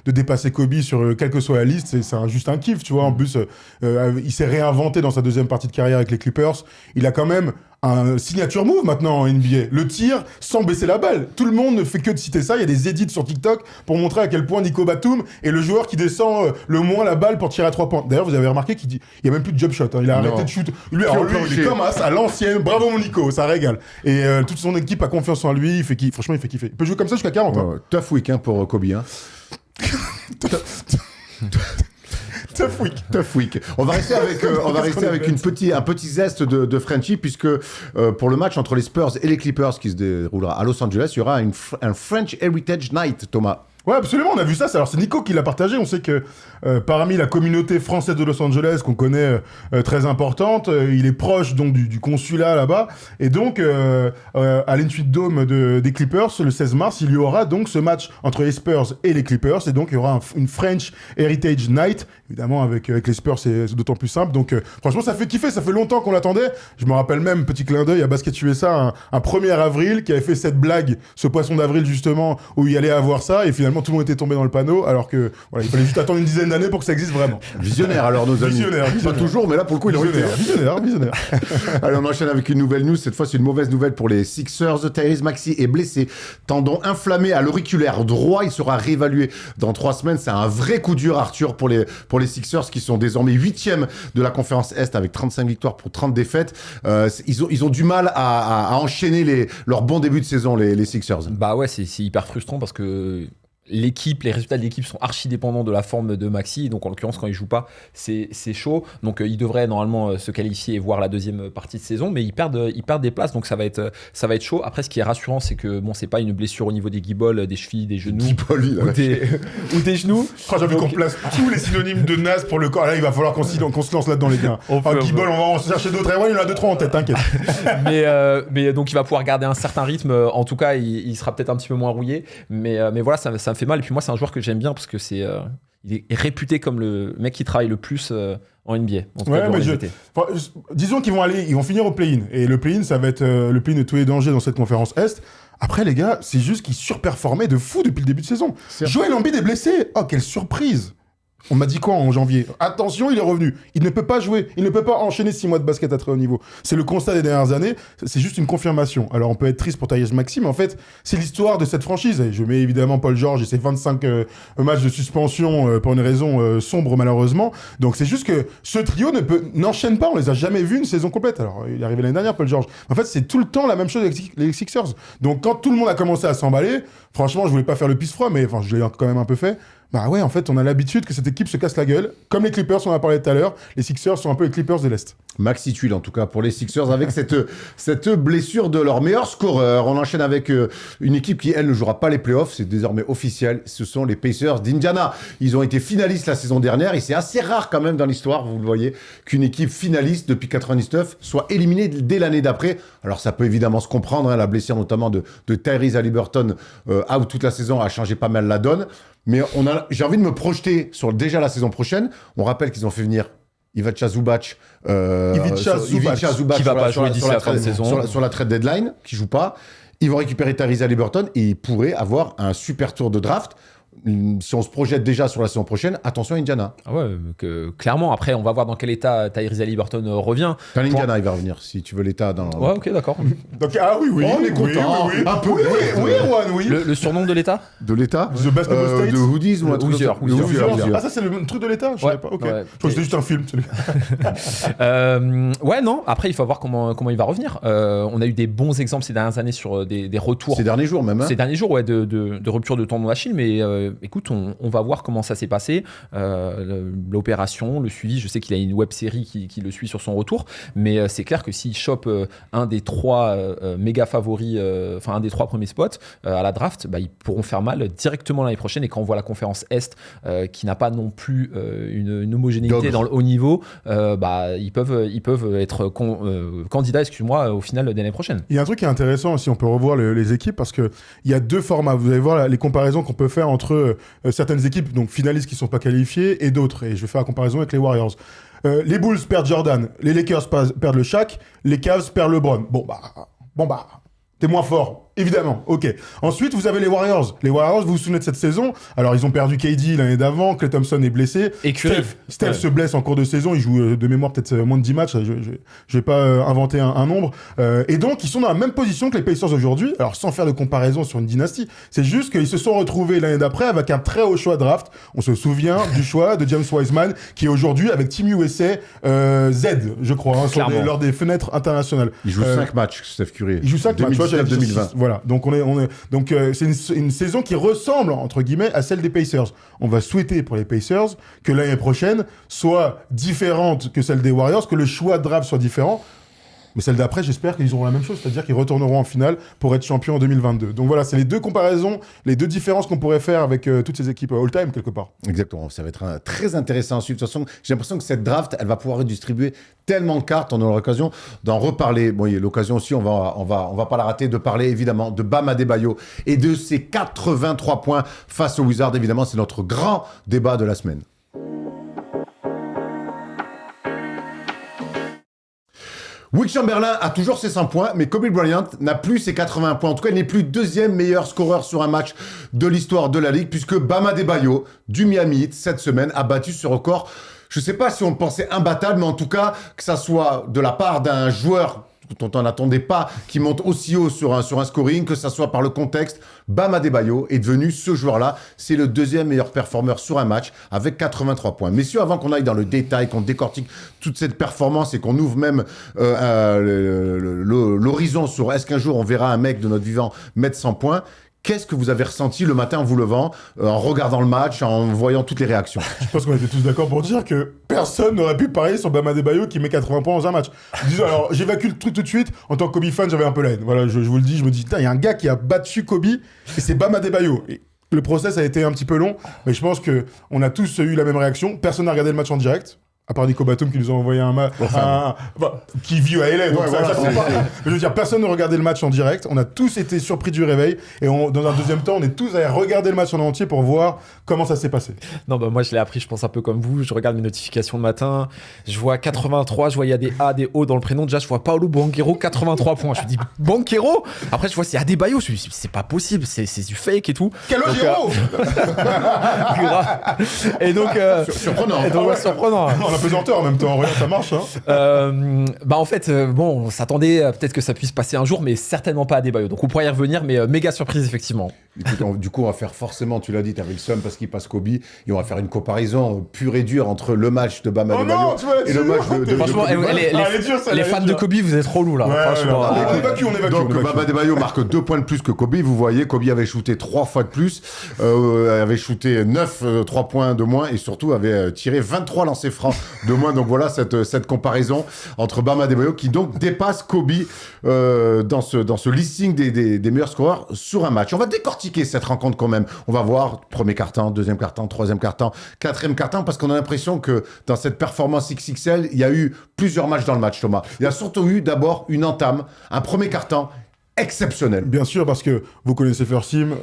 Speaker 2: de dépasser Kobe sur quelle que soit la liste, c'est juste un kiff, tu vois. En plus, il s'est réinventé dans sa deuxième partie de carrière avec les Clippers. il a quand même un signature move maintenant en NBA. Le tir sans baisser la balle. Tout le monde ne fait que de citer ça. Il y a des edits sur TikTok pour montrer à quel point Nico Batum est le joueur qui descend le moins la balle pour tirer à 3 points. D'ailleurs, vous avez remarqué qu'il dit, il y a même plus de jump shot. Hein. Il a arrêté de shoot. Lui, il est comme as, à l'ancienne. Bravo mon Nico, ça régale. Et toute son équipe a confiance en lui. Franchement, il fait kiffer. Il peut jouer comme ça jusqu'à 40. Hein.
Speaker 1: Tough week pour Kobe. Hein. Tough week. On va rester avec, un petit zeste de Frenchie, puisque pour le match entre les Spurs et les Clippers qui se déroulera à Los Angeles, il y aura un French Heritage Night, Thomas.
Speaker 2: Ouais, absolument, on a vu ça. Alors, c'est Nico qui l'a partagé. On sait que parmi la communauté française de Los Angeles, qu'on connaît très importante, il est proche donc du consulat là-bas. Et donc, à l'Intuit Dome des Clippers, le 16 mars, il y aura donc ce match entre les Spurs et les Clippers. Et donc, il y aura une French Heritage Night. Évidemment, avec les Spurs, c'est d'autant plus simple. Donc, franchement, ça fait kiffer. Ça fait longtemps qu'on l'attendait. Je me rappelle même, petit clin d'œil à Basket USA, un 1er avril, qui avait fait cette blague, ce poisson d'avril, justement, où il allait avoir ça. Et finalement, tout le monde était tombé dans le panneau, alors que voilà, il fallait juste attendre une dizaine d'années pour que ça existe vraiment.
Speaker 1: Visionnaire alors nos amis.
Speaker 2: Visionnaire.
Speaker 1: Pas toujours, mais là pour le coup il est
Speaker 2: visionnaire.
Speaker 1: Allez, on enchaîne avec une nouvelle news. Cette fois c'est une mauvaise nouvelle pour les Sixers. Tyrese Maxey est blessé, tendon inflammé à l'auriculaire droit. Il sera réévalué dans 3 semaines. C'est un vrai coup dur, Arthur, pour les Sixers qui sont désormais 8e de la conférence Est avec 35 victoires pour 30 défaites. Ils ont du mal à enchaîner leur bon début de saison, les Sixers.
Speaker 3: Bah ouais, c'est hyper frustrant parce que les résultats de l'équipe sont archi dépendants de la forme de Maxi, donc en l'occurrence quand il joue pas c'est chaud, donc il devrait normalement se qualifier et voir la deuxième partie de saison, mais ils perdent des places, donc ça va être chaud. Après, ce qui est rassurant, c'est que bon, c'est pas une blessure au niveau des guibolles, des chevilles, des genoux ou des genoux.
Speaker 2: J'ai envie qu'on place tous les synonymes de naze pour le corps. Là, il va falloir qu'on se lance là-dedans, les gars. Guibolle, on va en chercher d'autres. Il y en a 2-3 en tête, t'inquiète.
Speaker 3: mais donc il va pouvoir garder un certain rythme. En tout cas, il sera peut-être un petit peu moins rouillé, mais voilà, ça me fait mal. Et puis moi, c'est un joueur que j'aime bien parce que il est réputé comme le mec qui travaille le plus en NBA.
Speaker 2: Disons qu'ils vont finir au play-in. Et le play-in, ça va être le play-in de tous les dangers dans cette conférence Est. Après, les gars, c'est juste qu'ils surperformaient de fou depuis le début de saison. Joel Embiid est blessé. Oh, quelle surprise! On m'a dit quoi en janvier? Attention, il est revenu. Il ne peut pas jouer. Il ne peut pas enchaîner 6 mois de basket à très haut niveau. C'est le constat des dernières années. C'est juste une confirmation. Alors, on peut être triste pour Tyrese Maxey, mais en fait, c'est l'histoire de cette franchise. Et je mets évidemment Paul George et ses 25 matchs de suspension pour une raison sombre, malheureusement. Donc, c'est juste que ce trio n'enchaîne pas. On les a jamais vus une saison complète. Alors, il est arrivé l'année dernière, Paul George. En fait, c'est tout le temps la même chose avec les Sixers. Donc, quand tout le monde a commencé à s'emballer, franchement, je voulais pas faire le pisse-froid, mais enfin, je l'ai quand même un peu fait. Bah ouais, en fait, on a l'habitude que cette équipe se casse la gueule. Comme les Clippers, on en a parlé tout à l'heure, les Sixers sont un peu les Clippers de l'Est.
Speaker 1: Maxi tuile en tout cas pour les Sixers avec cette blessure de leur meilleur scoreur. On enchaîne avec une équipe qui, elle, ne jouera pas les playoffs. C'est désormais officiel. Ce sont les Pacers d'Indiana. Ils ont été finalistes la saison dernière et c'est assez rare quand même dans l'histoire, vous le voyez, qu'une équipe finaliste depuis 99 soit éliminée dès l'année d'après. Alors ça peut évidemment se comprendre, hein, la blessure notamment de Tyrese Haliburton out toute la saison a changé pas mal la donne. Mais j'ai envie de me projeter sur déjà la saison prochaine. On rappelle qu'ils ont fait venir Ivica Zubac
Speaker 3: qui va pas jouer d'ici la fin de saison
Speaker 1: sur la trade deadline, qui joue pas. Ils vont récupérer Tyrese Haliburton et ils pourraient avoir un super tour de draft. Si on se projette déjà sur la saison prochaine, attention à Indiana.
Speaker 3: Ah ouais, clairement. Après, on va voir dans quel état Tyrese Haliburton revient.
Speaker 1: Dans l'Indiana, il va revenir, si tu veux l'état.
Speaker 3: Ouais, ok, d'accord.
Speaker 2: Donc, oui.
Speaker 1: On est content.
Speaker 2: Oui.
Speaker 1: Un peu.
Speaker 2: Oui, Juan, oui.
Speaker 3: Le surnom de l'état?
Speaker 1: De l'état
Speaker 2: The Basketball States.
Speaker 1: De Hoodies ou un truc
Speaker 2: Hoosier. Ah, ça, c'est le truc de l'état? Je savais pas. Ok. Je crois que c'était juste un film.
Speaker 3: Ouais, non. Après, il faut voir comment il va revenir. On a eu des bons exemples ces dernières années sur des retours.
Speaker 1: Ces derniers jours, même.
Speaker 3: Ces derniers jours, ouais, de rupture de tendon d'Achille. Mais écoute, on va voir comment ça s'est passé, l'opération, le suivi. Je sais qu'il a une web série qui le suit sur son retour, mais c'est clair que s'il chope un des 3 méga favoris, enfin un des 3 premiers spots à la draft, bah, ils pourront faire mal directement l'année prochaine. Et quand on voit la conférence Est qui n'a pas non plus une homogénéité dans le haut niveau, bah, ils peuvent être candidats, excuse-moi, au final de l'année prochaine.
Speaker 2: Il y a un truc qui est intéressant, si on peut revoir les équipes, parce qu'il y a 2 formats. Vous allez voir les comparaisons qu'on peut faire entre certaines équipes, donc finalistes qui ne sont pas qualifiées, et d'autres. Et je vais faire la comparaison avec les Warriors. Les Bulls perdent Jordan, les Lakers perdent le Shaq, les Cavs perdent LeBron. Bon bah, t'es moins fort. Évidemment, ok. Ensuite, vous avez les Warriors. Les Warriors, vous vous souvenez de cette saison? Alors, ils ont perdu KD l'année d'avant, Klay Thompson est blessé.
Speaker 3: Et Curry.
Speaker 2: Steph se blesse en cours de saison, il joue de mémoire peut-être moins de 10 matchs, je vais pas inventer un nombre. Et donc, ils sont dans la même position que les Pacers aujourd'hui. Alors, sans faire de comparaison sur une dynastie, c'est juste qu'ils se sont retrouvés l'année d'après avec un très haut choix de draft. On se souvient du choix de James Wiseman, qui est aujourd'hui avec Team USA Z, je crois, lors des fenêtres internationales.
Speaker 1: Il joue 5 matchs, Steph Curry.
Speaker 2: Il joue 5 matchs,
Speaker 1: 2019-2020.
Speaker 2: Voilà, donc c'est une saison qui ressemble entre guillemets à celle des Pacers. On va souhaiter pour les Pacers que l'année prochaine soit différente que celle des Warriors, que le choix de draft soit différent. Mais celle d'après, j'espère qu'ils auront la même chose, c'est-à-dire qu'ils retourneront en finale pour être champions en 2022. Donc voilà, c'est les deux comparaisons, les deux différences qu'on pourrait faire avec toutes ces équipes all-time quelque part.
Speaker 1: Exactement, ça va être très intéressant à suivre. De toute façon, j'ai l'impression que cette draft, elle va pouvoir redistribuer tellement de cartes, on aura l'occasion d'en reparler. Bon, il y a l'occasion aussi, on va pas la rater, de parler évidemment de Bam Adebayo et de ses 83 points face aux Wizards. Évidemment, c'est notre grand débat de la semaine. Will Chamberlain a toujours ses 100 points, mais Kobe Bryant n'a plus ses 80 points. En tout cas, il n'est plus deuxième meilleur scoreur sur un match de l'histoire de la Ligue, puisque Bam Adebayo du Miami Heat, cette semaine, a battu ce record. Je ne sais pas si on le pensait imbattable, mais en tout cas, que ça soit de la part d'un joueur dont on n'attendait pas qui monte aussi haut sur un scoring, que ça soit par le contexte, Bam Adebayo est devenu ce joueur-là. C'est le deuxième meilleur performeur sur un match avec 83 points. Messieurs, avant qu'on aille dans le détail, qu'on décortique toute cette performance et qu'on ouvre même l'horizon sur est-ce qu'un jour on verra un mec de notre vivant mettre 100 points, qu'est-ce que vous avez ressenti le matin en vous levant, en regardant le match, en voyant toutes les réactions?
Speaker 2: Je pense qu'on était tous d'accord pour dire que personne n'aurait pu parier sur Bam Adebayo qui met 80 points dans un match. Disons, alors, j'évacue le truc tout de suite. En tant que Kobe fan, j'avais un peu la haine. Voilà, je vous le dis, je me dis, putain, il y a un gars qui a battu Kobe et c'est Bam Adebayo. Et le process a été un petit peu long, mais je pense qu'on a tous eu la même réaction. Personne n'a regardé le match en direct. À part Nico Batum qui nous a envoyé qui vit à LA, donc je veux dire, personne ne regardait le match en direct. On a tous été surpris du réveil et dans un deuxième temps, on est tous allés regarder le match en entier pour voir comment ça s'est passé.
Speaker 3: Non, bah moi je l'ai appris, je pense un peu comme vous. Je regarde mes notifications le matin, je vois 83, je vois il y a des A, des O dans le prénom. Déjà, je vois Paolo Banchero 83 points. Je me dis Banchero. Après, je vois c'est Adebayo. Je me dis c'est pas possible, c'est du fake et tout.
Speaker 2: Calogero.
Speaker 3: Et donc
Speaker 1: surprenant.
Speaker 3: Et donc surprenant.
Speaker 2: Pesanteur en même temps, regarde, ça marche.
Speaker 3: Bah en fait, bon, on s'attendait peut-être que ça puisse passer un jour, mais certainement pas à Adebayo. Donc on pourrait y revenir, mais méga surprise effectivement.
Speaker 1: Écoute, du coup, on va faire forcément, tu l'as dit, t'avais le seum parce qu'il passe Kobe, et on va faire une comparaison pure et dure entre le match de Bam Adebayo et le match de
Speaker 3: franchement, les fans de Kobe, vous êtes relous là.
Speaker 2: Ouais,
Speaker 3: franchement.
Speaker 2: on évacue.
Speaker 1: Donc Bam Adebayo marque 2 points de plus que Kobe. Vous voyez, Kobe avait shooté 3 fois de plus, avait shooté 3 points de moins et surtout avait tiré 23 lancers francs de moins. Donc voilà cette comparaison entre Bam Adebayo qui donc dépasse Kobe dans ce listing des meilleurs scoreurs sur un match. On va décortiquer cette rencontre quand même. On va voir premier quart-temps, deuxième quart-temps, troisième quart-temps, quatrième quart-temps, parce qu'on a l'impression que dans cette performance XXL, il y a eu plusieurs matchs dans le match, Thomas. Il y a surtout eu d'abord une entame, un premier quart-temps exceptionnel.
Speaker 2: Bien sûr, parce que vous connaissez First Team,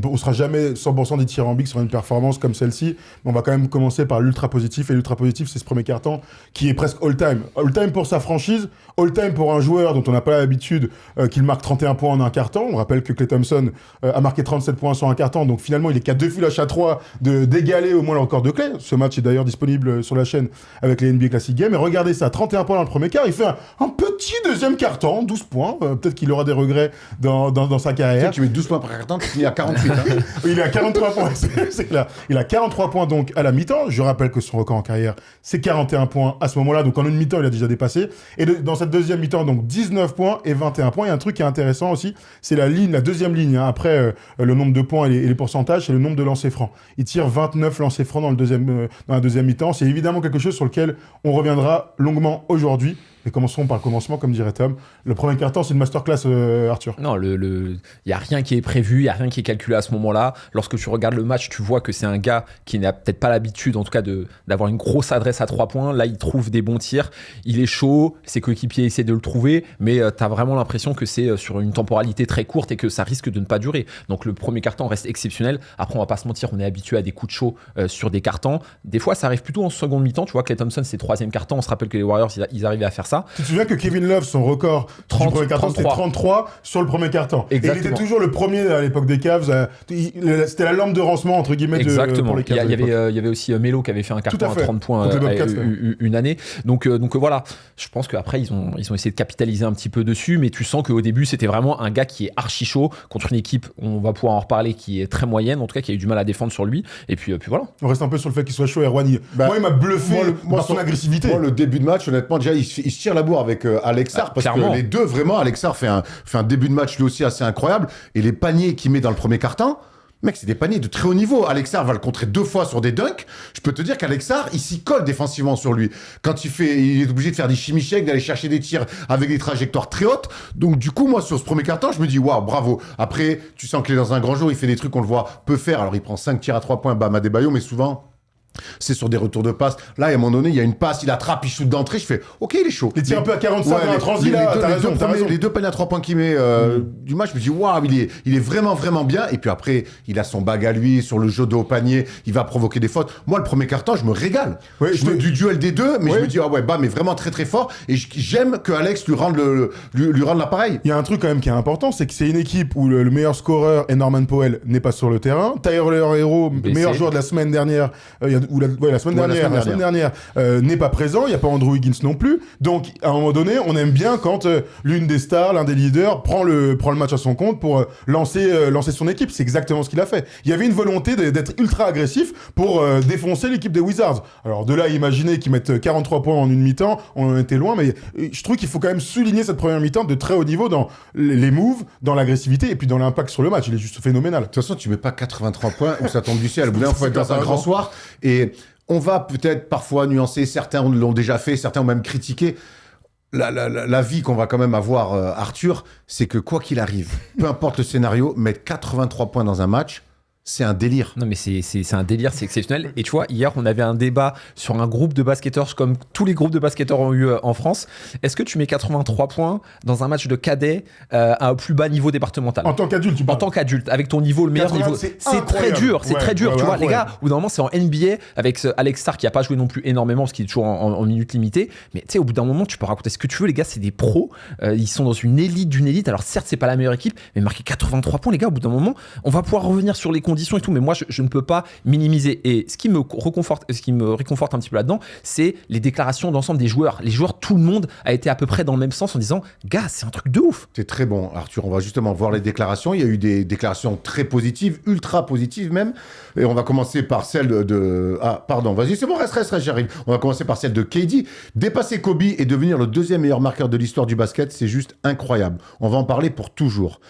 Speaker 2: on sera jamais 100% dithyrambique sur une performance comme celle-ci, mais on va quand même commencer par l'ultra positif, et l'ultra positif, c'est ce premier quart-temps qui est presque all-time. All-time pour sa franchise, all-time pour un joueur dont on n'a pas l'habitude qu'il marque 31 points en un quart-temps. On rappelle que Klay Thompson a marqué 37 points sur un quart-temps, donc finalement il est qu'à 2 filages à 3 d'égaler au moins le record de Klay. Ce match est d'ailleurs disponible sur la chaîne avec les NBA Classic Games, et regardez ça, 31 points dans le premier quart, il fait un petit deuxième quart-temps, 12 points, peut-être qu'il aura des regrets dans sa carrière.
Speaker 1: Tu mets 12 points par quart-temps, tu finis à 48. Hein.
Speaker 2: Il est à 43 points, c'est clair. Il a 43 points donc à la mi-temps. Je rappelle que son record en carrière, c'est 41 points à ce moment-là. Donc en une mi-temps, il a déjà dépassé. Et dans cette deuxième mi-temps, donc 19 points et 21 points. Il y a un truc qui est intéressant aussi, c'est la deuxième ligne. Hein, après le nombre de points et les pourcentages, c'est le nombre de lancers francs. Il tire 29 lancers francs dans la deuxième mi-temps. C'est évidemment quelque chose sur lequel on reviendra longuement aujourd'hui. Mais commençons par le commencement, comme dirait Tom. Le premier quart-temps, c'est une masterclass, Arthur.
Speaker 3: Non, il n'y a rien qui est prévu, il n'y a rien qui est calculé à ce moment-là. Lorsque tu regardes le match, tu vois que c'est un gars qui n'a peut-être pas l'habitude, en tout cas, d'avoir une grosse adresse à 3 points. Là, il trouve des bons tirs. Il est chaud, ses coéquipiers essaient de le trouver, mais tu as vraiment l'impression que c'est sur une temporalité très courte et que ça risque de ne pas durer. Donc, le premier quart-temps reste exceptionnel. Après, on va pas se mentir, on est habitué à des coups de chaud sur des quart-temps. Des fois, ça arrive plutôt en seconde mi-temps. Tu vois, Klay Thompson, c'est troisième quart-temps. On se rappelle que les Warriors, ils arrivaient à faire ça. là.
Speaker 2: Tu te souviens que Kevin Love, son record
Speaker 3: 30,
Speaker 2: du premier carton, c'était 33 sur le premier carton. Et il était toujours le premier à l'époque des Cavs. C'était la lampe de rancement, entre guillemets, pour les Cavs.
Speaker 3: Il y avait aussi Melo qui avait fait un carton à 30 points une année. Donc voilà, je pense qu'après, ils ont essayé de capitaliser un petit peu dessus, mais tu sens qu'au début, c'était vraiment un gars qui est archi chaud contre une équipe, on va pouvoir en reparler, qui est très moyenne, en tout cas, qui a eu du mal à défendre sur lui. Et puis voilà.
Speaker 2: On reste un peu sur le fait qu'il soit chaud, Erwan. Moi, il m'a bluffé par son agressivité.
Speaker 1: Moi, le début de match, honnêtement, déjà, il se tire la bourre avec Alex Sarr, parce
Speaker 3: clairement.
Speaker 1: que les deux, vraiment, Alex Sarr fait un début de match lui aussi assez incroyable. Et les paniers qu'il met dans le premier quart-temps, mec, c'est des paniers de très haut niveau. Alex Sarr va le contrer 2 fois sur des dunks. Je peux te dire qu'Alex Sarr, il s'y colle défensivement sur lui. Quand il est obligé de faire des chimichèques, d'aller chercher des tirs avec des trajectoires très hautes. Donc, du coup, moi, sur ce premier quart-temps, je me dis, waouh, bravo. Après, tu sens qu'il est dans un grand jour, il fait des trucs qu'on le voit peu faire. Alors, il prend 5 tirs à 3 points, Bam Adebayo, mais souvent, c'est sur des retours de passe. Là, à un moment donné, il y a une passe, il attrape, il shoot d'entrée. Je fais, ok, il est chaud.
Speaker 2: Il tire un peu à 45 dans la transi, là.
Speaker 1: Les deux paniers à 3 points qu'il met du match, je me dis, waouh, il est vraiment, vraiment bien. Et puis après, il a son bag à lui sur le jeu de haut panier. Il va provoquer des fautes. Moi, le premier quart-temps, je me régale.
Speaker 2: Ouais,
Speaker 1: du duel des deux, mais je me dis, ah ouais, Bam est vraiment très, très fort. Et j'aime que Alex lui rende l'appareil.
Speaker 2: Il y a un truc quand même qui est important, c'est que c'est une équipe où le meilleur scoreur et Norman Powell n'est pas sur le terrain. Tyler Hero, meilleur joueur de la semaine dernière, la semaine dernière n'est pas présent, il n'y a pas Andrew Wiggins non plus. Donc, à un moment donné, on aime bien quand l'une des stars, l'un des leaders prend le match à son compte pour lancer son équipe. C'est exactement ce qu'il a fait. Il y avait une volonté d'être ultra agressif pour défoncer l'équipe des Wizards. Alors, de là à imaginer qu'ils mettent 43 points en une mi-temps, on en était loin, mais je trouve qu'il faut quand même souligner cette première mi-temps de très haut niveau dans les moves, dans l'agressivité et puis dans l'impact sur le match. Il est juste phénoménal.
Speaker 1: De toute façon, tu mets pas 83 poins où ça tombe du ciel. Au bout d'un moment, il faut être dans un grand soir. Et on va peut-être parfois nuancer, certains l'ont déjà fait, certains ont même critiqué. La vie qu'on va quand même avoir, Arthur, c'est que quoi qu'il arrive, peu importe le scénario, mettre 83 points dans un match, c'est un délire.
Speaker 3: Non mais c'est un délire, c'est exceptionnel. Et tu vois, hier on avait un débat sur un groupe de basketteurs comme tous les groupes de basketteurs ont eu en France. Est-ce que tu mets 83 points dans un match de cadet à un plus bas niveau départemental?
Speaker 2: En tant qu'adulte, tu parles.
Speaker 3: En tant qu'adulte, avec ton niveau, le meilleur niveau. C'est très dur, c'est très dur. Tu vois, les gars, au bout d'un moment, c'est en NBA avec Alex Sarr qui a pas joué non plus énormément parce qu'il est toujours en minutes limitées. Mais tu sais, au bout d'un moment, tu peux raconter ce que tu veux. Les gars, c'est des pros. Ils sont dans une élite d'une élite. Alors certes, c'est pas la meilleure équipe, mais marquer 83 points, les gars, au bout d'un moment, on va pouvoir revenir sur les conditions et tout, mais moi je ne peux pas minimiser. Et ce qui me réconforte un petit peu là-dedans, c'est les déclarations d'ensemble des joueurs. Les joueurs, tout le monde a été à peu près dans le même sens en disant, gars, c'est un truc de ouf.
Speaker 1: C'est très bon, Arthur. On va justement voir les déclarations. Il y a eu des déclarations très positives, ultra positives même. Et on va commencer par celle de... Ah, pardon, vas-y, c'est bon, reste, j'arrive. On va commencer par celle de KD. Dépasser Kobe et devenir le 2e meilleur marqueur de l'histoire du basket, c'est juste incroyable. On va en parler pour toujours.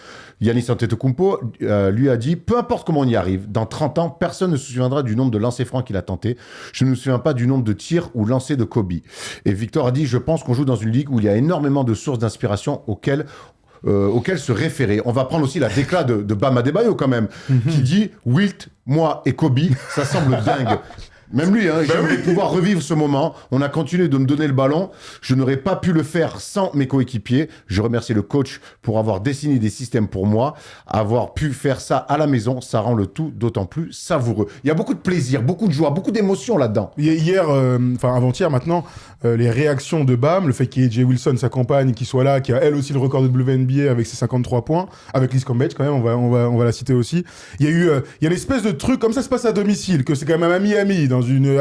Speaker 1: Giannis Antetokounmpo lui a dit, peu importe comment on y arrive, dans 30 ans, personne ne se souviendra du nombre de lancers francs qu'il a tenté. Je ne me souviens pas du nombre de tirs ou lancers de Kobe. Et Victor a dit, je pense qu'on joue dans une ligue où il y a énormément de sources d'inspiration auxquelles se référer. On va prendre aussi la déclat de Bam Adebayo quand même, qui dit, Wilt, moi et Kobe, ça semble dingue. Même lui, j'aimerais pouvoir revivre ce moment. On a continué de me donner le ballon. Je n'aurais pas pu le faire sans mes coéquipiers. Je remercie le coach pour avoir dessiné des systèmes pour moi. Avoir pu faire ça à la maison, ça rend le tout d'autant plus savoureux. Il y a beaucoup de plaisir, beaucoup de joie, beaucoup d'émotions là-dedans.
Speaker 2: Hier, avant-hier maintenant, les réactions de Bam, le fait qu'il y ait Jay Wilson, sa compagne, qui soit là, qui a elle aussi le record de WNBA avec ses 53 points, avec Liz Cambage quand même, on va la citer aussi. Il y a une espèce de truc, comme ça se passe à domicile, que c'est quand même à Miami,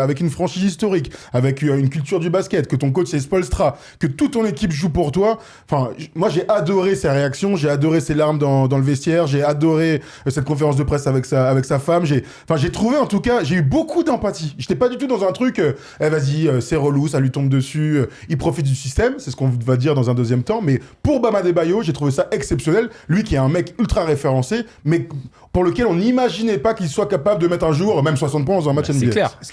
Speaker 2: avec une franchise historique, avec une culture du basket, que ton coach c'est Spoelstra, que toute ton équipe joue pour toi. Enfin, moi j'ai adoré ses réactions, j'ai adoré ses larmes dans le vestiaire, j'ai adoré cette conférence de presse avec sa femme. J'ai trouvé, en tout cas, j'ai eu beaucoup d'empathie. J'étais pas du tout dans un truc, vas-y, c'est relou, ça lui tombe dessus, il profite du système, c'est ce qu'on va dire dans un deuxième temps. Mais pour Bam Adebayo, j'ai trouvé ça exceptionnel. Lui qui est un mec ultra référencé, mais pour lequel on n'imaginait pas qu'il soit capable de mettre un jour même 60 points dans un match NBA.
Speaker 3: C'est clair.
Speaker 1: Ce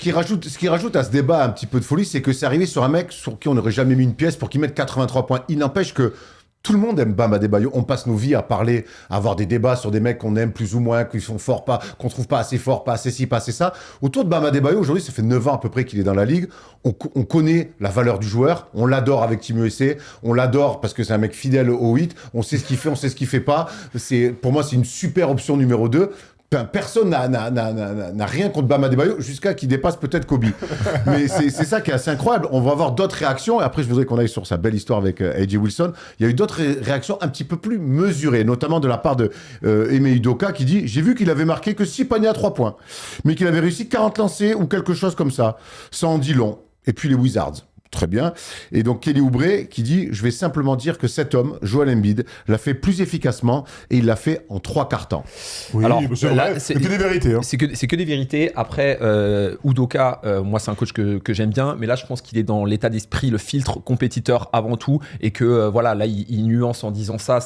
Speaker 1: qui rajoute à ce débat un petit peu de folie, c'est que c'est arrivé sur un mec sur qui on n'aurait jamais mis une pièce pour qu'il mette 83 points. Il n'empêche que tout le monde aime Bam Adebayo. On passe nos vies à parler, à avoir des débats sur des mecs qu'on aime plus ou moins, qui sont forts, pas, qu'on trouve pas assez forts, pas assez ci, pas assez ça. Autour de Bam Adebayo, aujourd'hui, ça fait 9 ans à peu près qu'il est dans la ligue. On connaît la valeur du joueur. On l'adore avec Team USA. On l'adore parce que c'est un mec fidèle au 8. On sait ce qu'il fait, on sait ce qu'il fait pas. Pour moi, c'est une super option numéro 2. Personne n'a rien contre Bam Adebayo jusqu'à qu'il dépasse peut-être Kobe. Mais c'est ça qui est assez incroyable. On va avoir d'autres réactions. Et après, je voudrais qu'on aille sur sa belle histoire avec AJ Wilson. Il y a eu d'autres réactions un petit peu plus mesurées, notamment de la part de Ime Udoka qui dit « J'ai vu qu'il avait marqué que 6 paniers à 3 points, mais qu'il avait réussi 40 lancers ou quelque chose comme ça. Ça en dit long. » Et puis les Wizards. Très bien. Et donc Kelly Oubre qui dit « Je vais simplement dire que cet homme, Joel Embiid, l'a fait plus efficacement et il l'a fait en 3 quarts temps. »
Speaker 2: Oui,
Speaker 3: Alors,
Speaker 2: c'est vrai, c'est que des vérités. Hein.
Speaker 3: C'est que des vérités. Après, Udoka, moi, c'est un coach que j'aime bien, mais là, je pense qu'il est dans l'état d'esprit, le filtre compétiteur avant tout, et que voilà, là, il nuance en disant ça.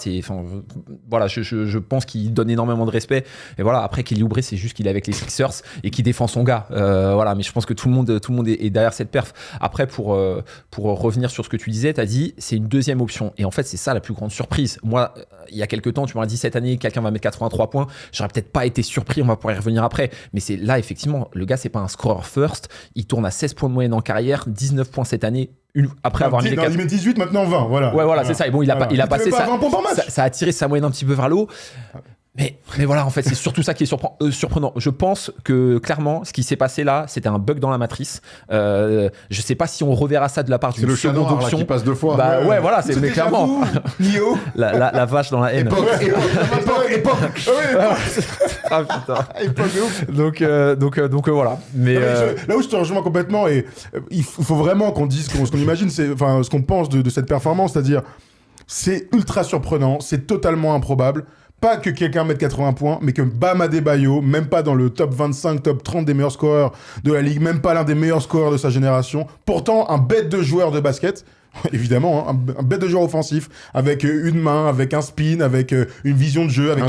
Speaker 3: Voilà, je pense qu'il donne énormément de respect. Et voilà, après, Kelly Oubre, c'est juste qu'il est avec les Sixers et qu'il défend son gars. Voilà, mais je pense que tout le monde est derrière cette perf. Après, pour revenir sur ce que tu disais, tu as dit c'est une deuxième option. Et en fait, c'est ça la plus grande surprise. Moi, il y a quelques temps, tu m'aurais dit cette année, quelqu'un va mettre 83 points. J'aurais peut-être pas été surpris, on va pouvoir y revenir après. Mais c'est là, effectivement, le gars, c'est pas un scorer first. Il tourne à 16 points de moyenne en carrière, 19 points cette année. Après avoir mis les 4...
Speaker 2: Il met 18, maintenant 20. Voilà.
Speaker 3: Ouais, voilà, c'est ça. Et bon, il a passé ça.
Speaker 2: 20 points par match.
Speaker 3: Ça a tiré sa moyenne un petit peu vers le haut. Mais voilà, en fait, c'est surtout ça qui est surprenant. Je pense que clairement, ce qui s'est passé là, c'était un bug dans la matrice. Je sais pas si on reverra ça de la part d'une seconde option.
Speaker 1: C'est le chat noir qui passe 2 fois.
Speaker 3: Bah ouais, voilà, c'est mais clairement.
Speaker 2: Nio.
Speaker 3: La vache dans la haine.
Speaker 2: Époque.
Speaker 3: Ah putain.
Speaker 2: Époque de ouf.
Speaker 3: Donc voilà. Mais
Speaker 2: là où je te rejoins complètement, et il faut vraiment qu'on dise ce qu'on imagine, ce qu'on pense de cette performance, c'est-à-dire c'est ultra surprenant, c'est totalement improbable. Pas que quelqu'un mette 80 points, mais que Bam Adebayo, même pas dans le top 25, top 30 des meilleurs scoreurs de la ligue, même pas l'un des meilleurs scoreurs de sa génération, pourtant un bête de joueur de basket, évidemment, hein, un bête de joueur offensif, avec une main, avec un spin, avec une vision de jeu, avec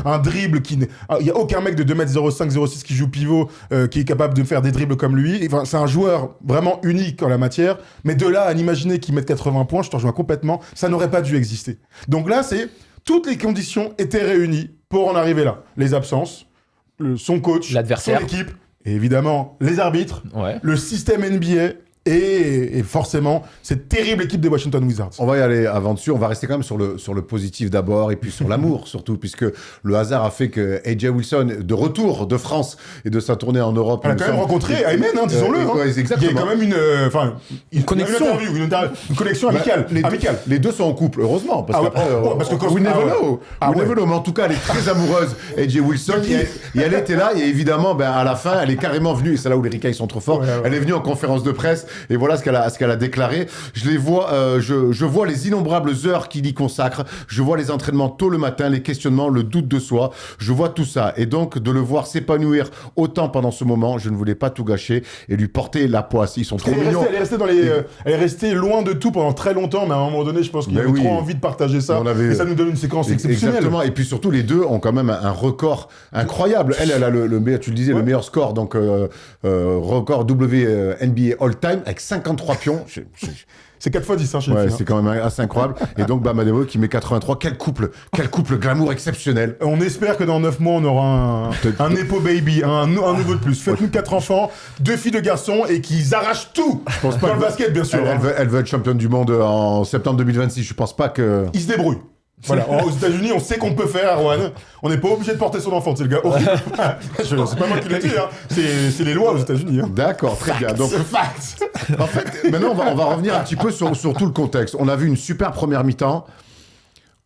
Speaker 2: un dribble qui... Il n'y a aucun mec de 2m05, 06 qui joue pivot, qui est capable de faire des dribbles comme lui. Enfin, c'est un joueur vraiment unique en la matière, mais de là à imaginer qu'il mette 80 points, je te rejoins complètement, ça n'aurait pas dû exister. Donc là, toutes les conditions étaient réunies pour en arriver là. Les absences, son coach,
Speaker 3: l'adversaire,
Speaker 2: son équipe, et évidemment les arbitres, le système NBA et forcément cette terrible équipe des Washington Wizards.
Speaker 1: On va y aller avant dessus, on va rester quand même sur le positif d'abord et puis sur l'amour surtout, puisque le hasard a fait que AJ Wilson, de retour de France et de sa tournée en Europe...
Speaker 2: On a quand même rencontré Ayman, disons-le.
Speaker 1: Exactement.
Speaker 2: Il y a quand même une connexion, une connexion amicale.
Speaker 1: Les deux sont en couple, heureusement, parce que quand we never know. Mais en tout cas, elle est très amoureuse, AJ Wilson, et elle était là, et évidemment, à la fin, elle est carrément venue, et c'est là où les Ricains sont trop forts, elle est venue en conférence de presse. Et voilà ce qu'elle a déclaré. Je les vois, je vois les innombrables heures qu'il y consacre. Je vois les entraînements tôt le matin, les questionnements, le doute de soi. Je vois tout ça. Et donc, de le voir s'épanouir autant pendant ce moment, je ne voulais pas tout gâcher et lui porter la poisse. Ils sont trop mignons.
Speaker 2: Elle est restée loin de tout pendant très longtemps, mais à un moment donné, je pense qu'il avait trop envie de partager ça. Et ça nous donne une séquence exceptionnelle.
Speaker 1: Exactement. Et puis surtout, les deux ont quand même un record incroyable. Elle a le meilleur, tu le disais, le meilleur score, donc record WNBA all-time. Avec 53 pions.
Speaker 2: C'est 4 fois 10, hein, chez les filles.
Speaker 1: C'est quand même assez incroyable. Et donc, Bam Adebayo qui met 83. Quel couple glamour exceptionnel.
Speaker 2: On espère que dans 9 mois, on aura un Nepo Baby, un nouveau de plus. Faites-nous 4 enfants, 2 filles, 2 garçons, et qu'ils arrachent tout. Je pense pas dans le basket, bien sûr.
Speaker 1: Elle veut être championne du monde en septembre 2026. Je pense pas que...
Speaker 2: Ils se débrouillent. Voilà, aux États-Unis, on sait qu'on peut faire, Erwan. On n'est pas obligé de porter son enfant, c'est le gars horrible. C'est pas moi qui l'ai dit, hein. C'est les lois aux États-Unis. Hein.
Speaker 1: D'accord, très bien. Donc, en fait, maintenant, on va revenir un petit peu sur tout le contexte. On a vu une super première mi-temps.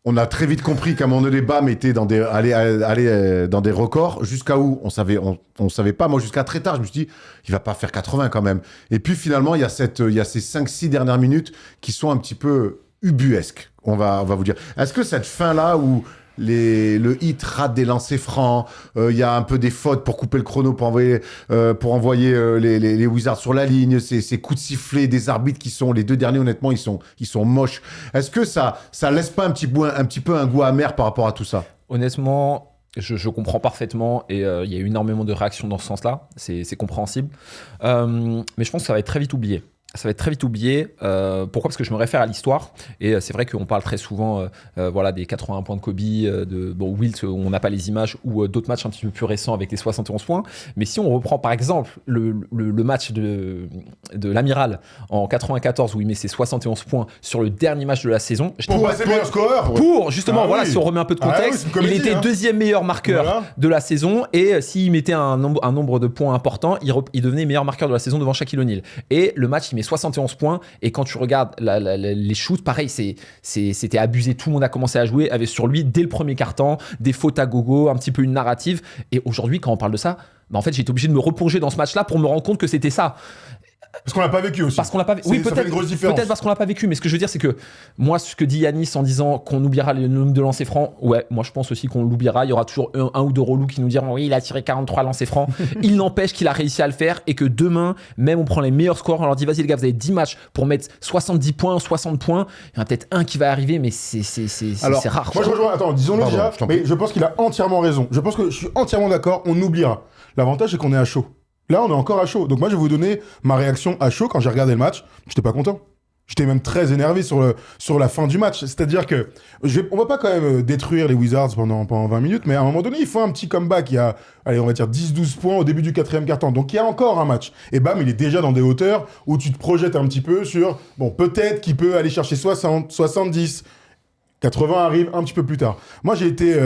Speaker 1: On a très vite compris qu'à un moment donné, Bam était allait dans des records, jusqu'à où on savait pas. Moi, jusqu'à très tard, je me suis dit, il va pas faire 80 quand même. Et puis finalement, il y a ces 5-6 dernières minutes qui sont un petit peu ubuesques. On va vous dire. Est-ce que cette fin-là où le hit rate des lancers francs, il y a un peu des fautes pour couper le chrono, pour envoyer les Wizards sur la ligne, ces coups de sifflet des arbitres qui sont, les deux derniers honnêtement, ils sont moches. Est-ce que ça laisse pas un petit peu un goût amer par rapport à tout ça?
Speaker 3: Honnêtement, je comprends parfaitement et il y a eu énormément de réactions dans ce sens-là, c'est compréhensible. Mais je pense que ça va être très vite oublié. Ça va être très vite oublié. Pourquoi ? Parce que je me réfère à l'histoire. Et c'est vrai qu'on parle très souvent voilà, des 81 points de Kobe, de Wilt, où on n'a pas les images, ou d'autres matchs un petit peu plus récents avec les 71 points. Mais si on reprend par exemple le match de l'Amiral en 94, où il met ses 71 points sur le dernier match de la saison.
Speaker 2: Pour passer meilleur scoreur.
Speaker 3: Pour justement, voilà,
Speaker 2: oui.
Speaker 3: si on remet un peu de contexte,
Speaker 2: oui, comédie,
Speaker 3: il était deuxième meilleur marqueur de la saison. Et s'il mettait un nombre de points important, il devenait meilleur marqueur de la saison devant Shaquille O'Neal. Et le match, il met 71 points, et quand tu regardes les shoots, pareil, c'était abusé. Tout le monde a commencé à jouer avec sur lui dès le premier quart-temps, des fautes à gogo, un petit peu une narrative. Et aujourd'hui, quand on parle de ça, en fait, j'ai été obligé de me replonger dans ce match-là pour me rendre compte que c'était ça.
Speaker 2: Parce qu'on l'a pas vécu aussi.
Speaker 3: Parce qu'on l'a pas vécu. Oui, peut-être parce qu'on l'a pas vécu. Mais ce que je veux dire, c'est que moi, ce que dit Yanis en disant qu'on oubliera le nombre de lancers francs, ouais, moi je pense aussi qu'on l'oubliera. Il y aura toujours un ou deux relous qui nous diront oui, il a tiré 43 lancers francs. Il n'empêche qu'il a réussi à le faire, et que demain, même on prend les meilleurs scores, on leur dit vas-y les gars, vous avez 10 matchs pour mettre 70 points, 60 points. Il y en a peut-être un qui va arriver, mais c'est rare.
Speaker 2: Moi je rejoins, attends, disons-le déjà, mais je pense qu'il a entièrement raison. Je pense que je suis entièrement d'accord, on oubliera. L'avantage, c'est qu'on est à chaud. Là, on est encore à chaud. Donc moi, je vais vous donner ma réaction à chaud quand j'ai regardé le match. J'étais pas content. J'étais même très énervé sur la fin du match. C'est-à-dire que on va pas quand même détruire les Wizards pendant 20 minutes, mais à un moment donné, il faut un petit comeback. Il y a, allez, on va dire 10-12 points au début du 4e quart-temps. Donc il y a encore un match. Et bam, il est déjà dans des hauteurs où tu te projettes un petit peu sur, bon, peut-être qu'il peut aller chercher 60, 70, 80 arrive un petit peu plus tard. Moi, j'ai été...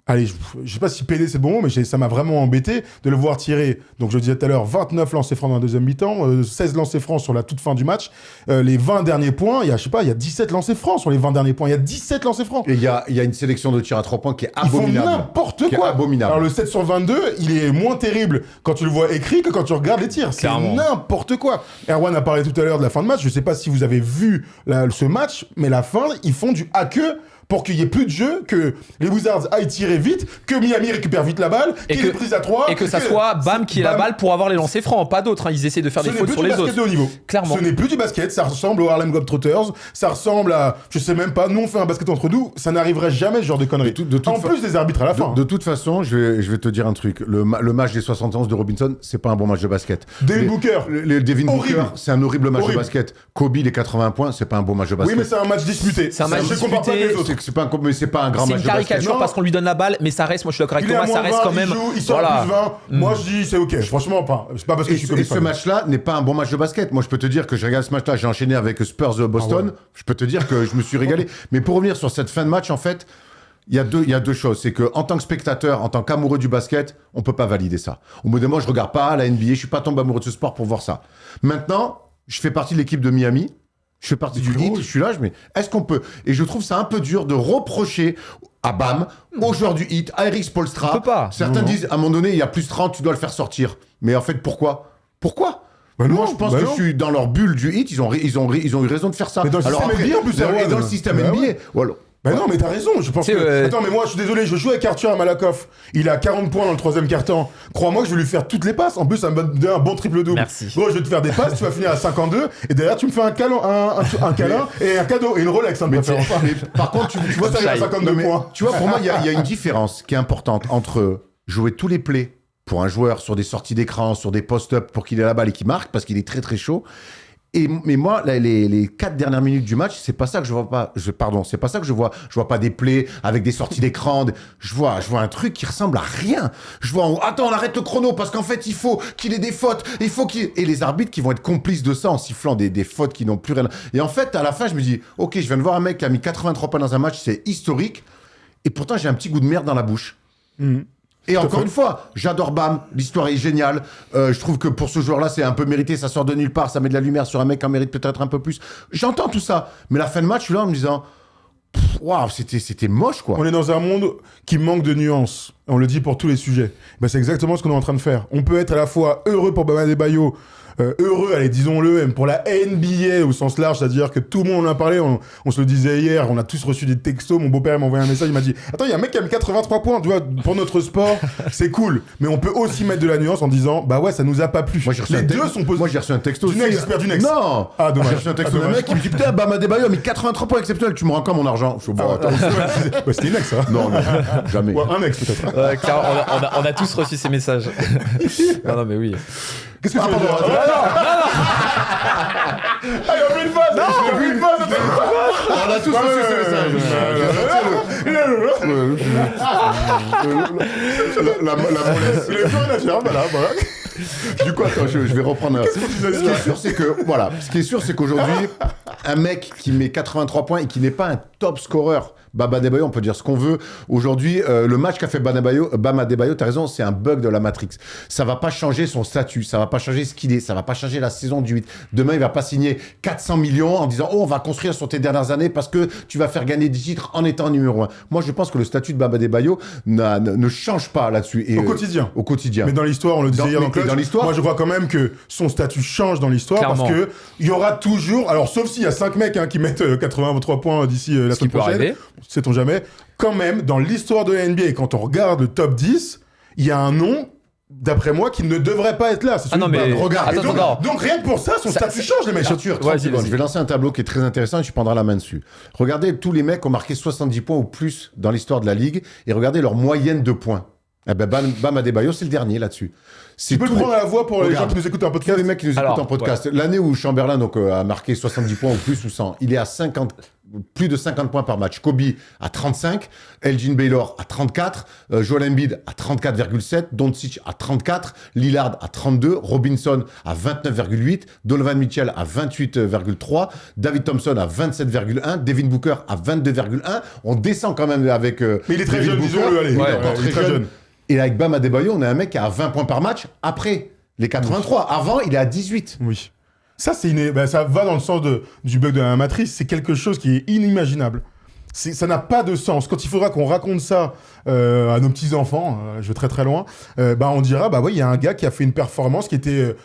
Speaker 2: allez, je sais pas si PD c'est bon mot, mais ça m'a vraiment embêté de le voir tirer. Donc je le disais tout à l'heure, 29 lancers francs dans la deuxième mi-temps, 16 lancers francs sur la toute fin du match. Les 20 derniers points, il y a 17 lancers francs sur les 20 derniers points. Il y a 17 lancers francs.
Speaker 1: Et il y a une sélection de tirs à 3 points qui est abominable.
Speaker 2: Ils font n'importe quoi.
Speaker 1: Abominable.
Speaker 2: Alors le 7 sur 22, il est moins terrible quand tu le vois écrit que quand tu regardes les tirs. C'est n'importe quoi. Erwan a parlé tout à l'heure de la fin de match. Je sais pas si vous avez vu ce match, mais la fin, ils font du hackeux pour qu'il y ait plus de jeu, que les Wizards aillent tirer vite, que Miami récupère vite la balle, qu'il ait prise à 3.
Speaker 3: Et que ça soit Bam qui ait la balle pour avoir les lancers francs, pas d'autres. Ils essaient de faire des fautes sur les autres.
Speaker 2: Ce n'est plus du basket de haut niveau.
Speaker 3: Clairement.
Speaker 2: Ce n'est plus du basket, ça ressemble aux Harlem Globetrotters, ça ressemble à, je sais même pas, nous on fait un basket entre nous, ça n'arriverait jamais ce genre de conneries. En plus des arbitres à la fin.
Speaker 1: De toute façon, je vais te dire un truc. Le match des 71 de Robinson, c'est pas un bon match de basket.
Speaker 2: Devin Booker.
Speaker 1: Devin Booker, c'est un horrible match de basket. Kobe, les 80 points, c'est pas un bon match de basket.
Speaker 2: Oui, mais c'est un match disputé.
Speaker 3: C'est un match disputé.
Speaker 1: C'est pas un grand match de basket.
Speaker 3: C'est une caricature parce qu'on lui donne la balle, mais ça reste, moi je suis d'accord avec Thomas, ça reste quand même.
Speaker 2: Il sort à plus 20. Moi je dis c'est ok. Franchement, c'est pas parce que je suis comme ça.
Speaker 1: Et ce match-là n'est pas un bon match de basket. Moi je peux te dire que j'ai regardé ce match-là, j'ai enchaîné avec Spurs Boston. Je peux te dire que je me suis régalé. Mais pour revenir sur cette fin de match, en fait, il y a deux choses. C'est qu'en tant que spectateur, en tant qu'amoureux du basket, on peut pas valider ça. Au bout d'un moment, je regarde pas la NBA, je suis pas tombé amoureux de ce sport pour voir ça. Maintenant, je fais partie de l'équipe de Miami. Je fais partie du Heat, je suis là, mais est-ce qu'on peut... Et je trouve ça un peu dur de reprocher à Bam, au joueur du Heat, à Eric Spoelstra.
Speaker 3: On peut pas.
Speaker 1: Certains disent, à un moment donné, il y a plus 30, tu dois le faire sortir. Mais en fait, pourquoi Moi, je pense que je suis dans leur bulle du Heat, ils ont eu raison de faire ça.
Speaker 2: Mais dans le système NBA, en plus,
Speaker 1: et dans le système NBA. Voilà.
Speaker 2: Ben non, mais t'as raison, je pense que... Attends, mais moi, je suis désolé, je joue avec Arthur à Malakoff. Il a 40 points dans le 3e quart-temps. Crois-moi que je vais lui faire toutes les passes. En plus, ça me donne un bon triple-double.
Speaker 3: Merci.
Speaker 2: Gros, je vais te faire des passes, tu vas finir à 52, et derrière, tu me fais un câlin et un cadeau, et une Rolex,
Speaker 1: mais par contre, tu vois,
Speaker 2: ça à 52 points.
Speaker 1: Tu vois, pour moi, il y a une différence qui est importante entre jouer tous les plays pour un joueur sur des sorties d'écran, sur des post-up pour qu'il ait la balle et qu'il marque, parce qu'il est très très chaud. Mais moi, les 4 dernières minutes du match, c'est pas ça que je vois pas. C'est pas ça que je vois. Je vois pas des plays avec des sorties d'écran. Je vois un truc qui ressemble à rien. Je vois, attends, on arrête le chrono parce qu'en fait, il faut qu'il ait des fautes. Et les arbitres qui vont être complices de ça en sifflant des fautes qui n'ont plus rien. Et en fait, à la fin, je me dis, ok, je viens de voir un mec qui a mis 83 points dans un match, c'est historique. Et pourtant, j'ai un petit goût de merde dans la bouche. Et encore une fois, j'adore Bam, l'histoire est géniale. Je trouve que pour ce joueur-là, c'est un peu mérité, ça sort de nulle part, ça met de la lumière sur un mec qui en mérite peut-être un peu plus. J'entends tout ça, mais la fin de match, je suis là en me disant, waouh, c'était moche quoi.
Speaker 2: On est dans un monde qui manque de nuances. On le dit pour tous les sujets. Ben, c'est exactement ce qu'on est en train de faire. On peut être à la fois heureux pour Bam Adebayo, heureux, allez, disons-le, même pour la NBA au sens large, c'est-à-dire que tout le monde en a parlé, on se le disait hier, on a tous reçu des textos, mon beau-père m'a envoyé un message, il m'a dit « Attends, il y a un mec qui a mis 83 points, tu vois, pour notre sport, c'est cool. » Mais on peut aussi mettre de la nuance en disant « Bah ouais, ça nous a pas plu. » Les deux sont positifs.
Speaker 1: Moi, j'ai reçu un texto
Speaker 2: du next, j'espère du next.
Speaker 1: Non.
Speaker 2: Ah, dommage.
Speaker 1: J'ai reçu un texto d'un mec qui me dit « Putain, Bam Adebayo a mis 83 points exceptionnels, tu me rends quand mon argent ?» Je suis bon, attends.
Speaker 2: Bah, c'était une ex, ça.
Speaker 1: Non, jamais.
Speaker 2: Ouais, un ex, peut-être.
Speaker 3: Clairement, on a tous reçu ces messages. Non, mais oui.
Speaker 2: Qu'est-ce que tu veux dire? Ah, il a fait une phase! Il a fait une phase!
Speaker 1: On a tous reçu ce message. La mollesse.
Speaker 2: Il est plus rien à dire, voilà.
Speaker 1: Du coup, attends, je vais reprendre. Ce qui est sûr, c'est que, voilà, ce qui est sûr, c'est qu'aujourd'hui, un mec qui met 83 points et qui n'est pas un top scoreur, Bam Adebayo, on peut dire ce qu'on veut. Aujourd'hui, le match qu'a fait Bam Adebayo, t'as raison, c'est un bug de la Matrix. Ça va pas changer son statut, ça va pas changer ce qu'il est, ça va pas changer la saison du 8. Demain, il va pas signer 400 millions en disant « Oh, on va construire sur tes dernières années parce que tu vas faire gagner des titres en étant numéro 1. » Moi, je pense que le statut de Bam Adebayo ne change pas là-dessus. Et,
Speaker 2: Au quotidien.
Speaker 1: Au quotidien.
Speaker 2: Mais dans l'histoire, on le disait hier
Speaker 1: dans l'histoire,
Speaker 2: moi je crois quand même que son statut change dans l'histoire parce que il y aura toujours, alors sauf s'il y a 5 mecs qui mettent 83 points d'ici la semaine prochaine, sait-on jamais, quand même dans l'histoire de la NBA, quand on regarde le top 10, il y a un nom d'après moi qui ne devrait pas être là. C'est
Speaker 3: non mais
Speaker 2: regarde. Donc rien que pour ça, son statut change les mecs.
Speaker 1: Je vais lancer un tableau qui est très intéressant et tu prendras la main dessus. Regardez, tous les mecs ont marqué 70 points ou plus dans l'histoire de la ligue et regardez leur moyenne de points. Eh ben Bam Adebayo, c'est le dernier là-dessus.
Speaker 2: Tu peux prendre la voix pour les gens qui nous écoutent en podcast.
Speaker 1: Les mecs qui nous écoutent en podcast. Ouais. L'année où Chamberlain a marqué 70 points ou plus ou 100, il est à plus de 50 points par match. Kobe à 35, Elgin Baylor à 34, Joel Embiid à 34,7, Doncic à 34, Lillard à 32, Robinson à 29,8, Donovan Mitchell à 28,3, David Thompson à 27,1, Devin Booker à 22,1. On descend quand même avec.
Speaker 2: Mais il est très jeune, disons-le, allez.
Speaker 1: Il est très jeune. Et avec Bam Adebayo, on a un mec qui a 20 points par match après les 83. Avant, il est à 18.
Speaker 2: Oui. Ça, ça va dans le sens du bug de la matrice. C'est quelque chose qui est inimaginable. Ça n'a pas de sens. Quand il faudra qu'on raconte ça à nos petits-enfants, je vais très très loin, on dira, il y a un gars qui a fait une performance qui était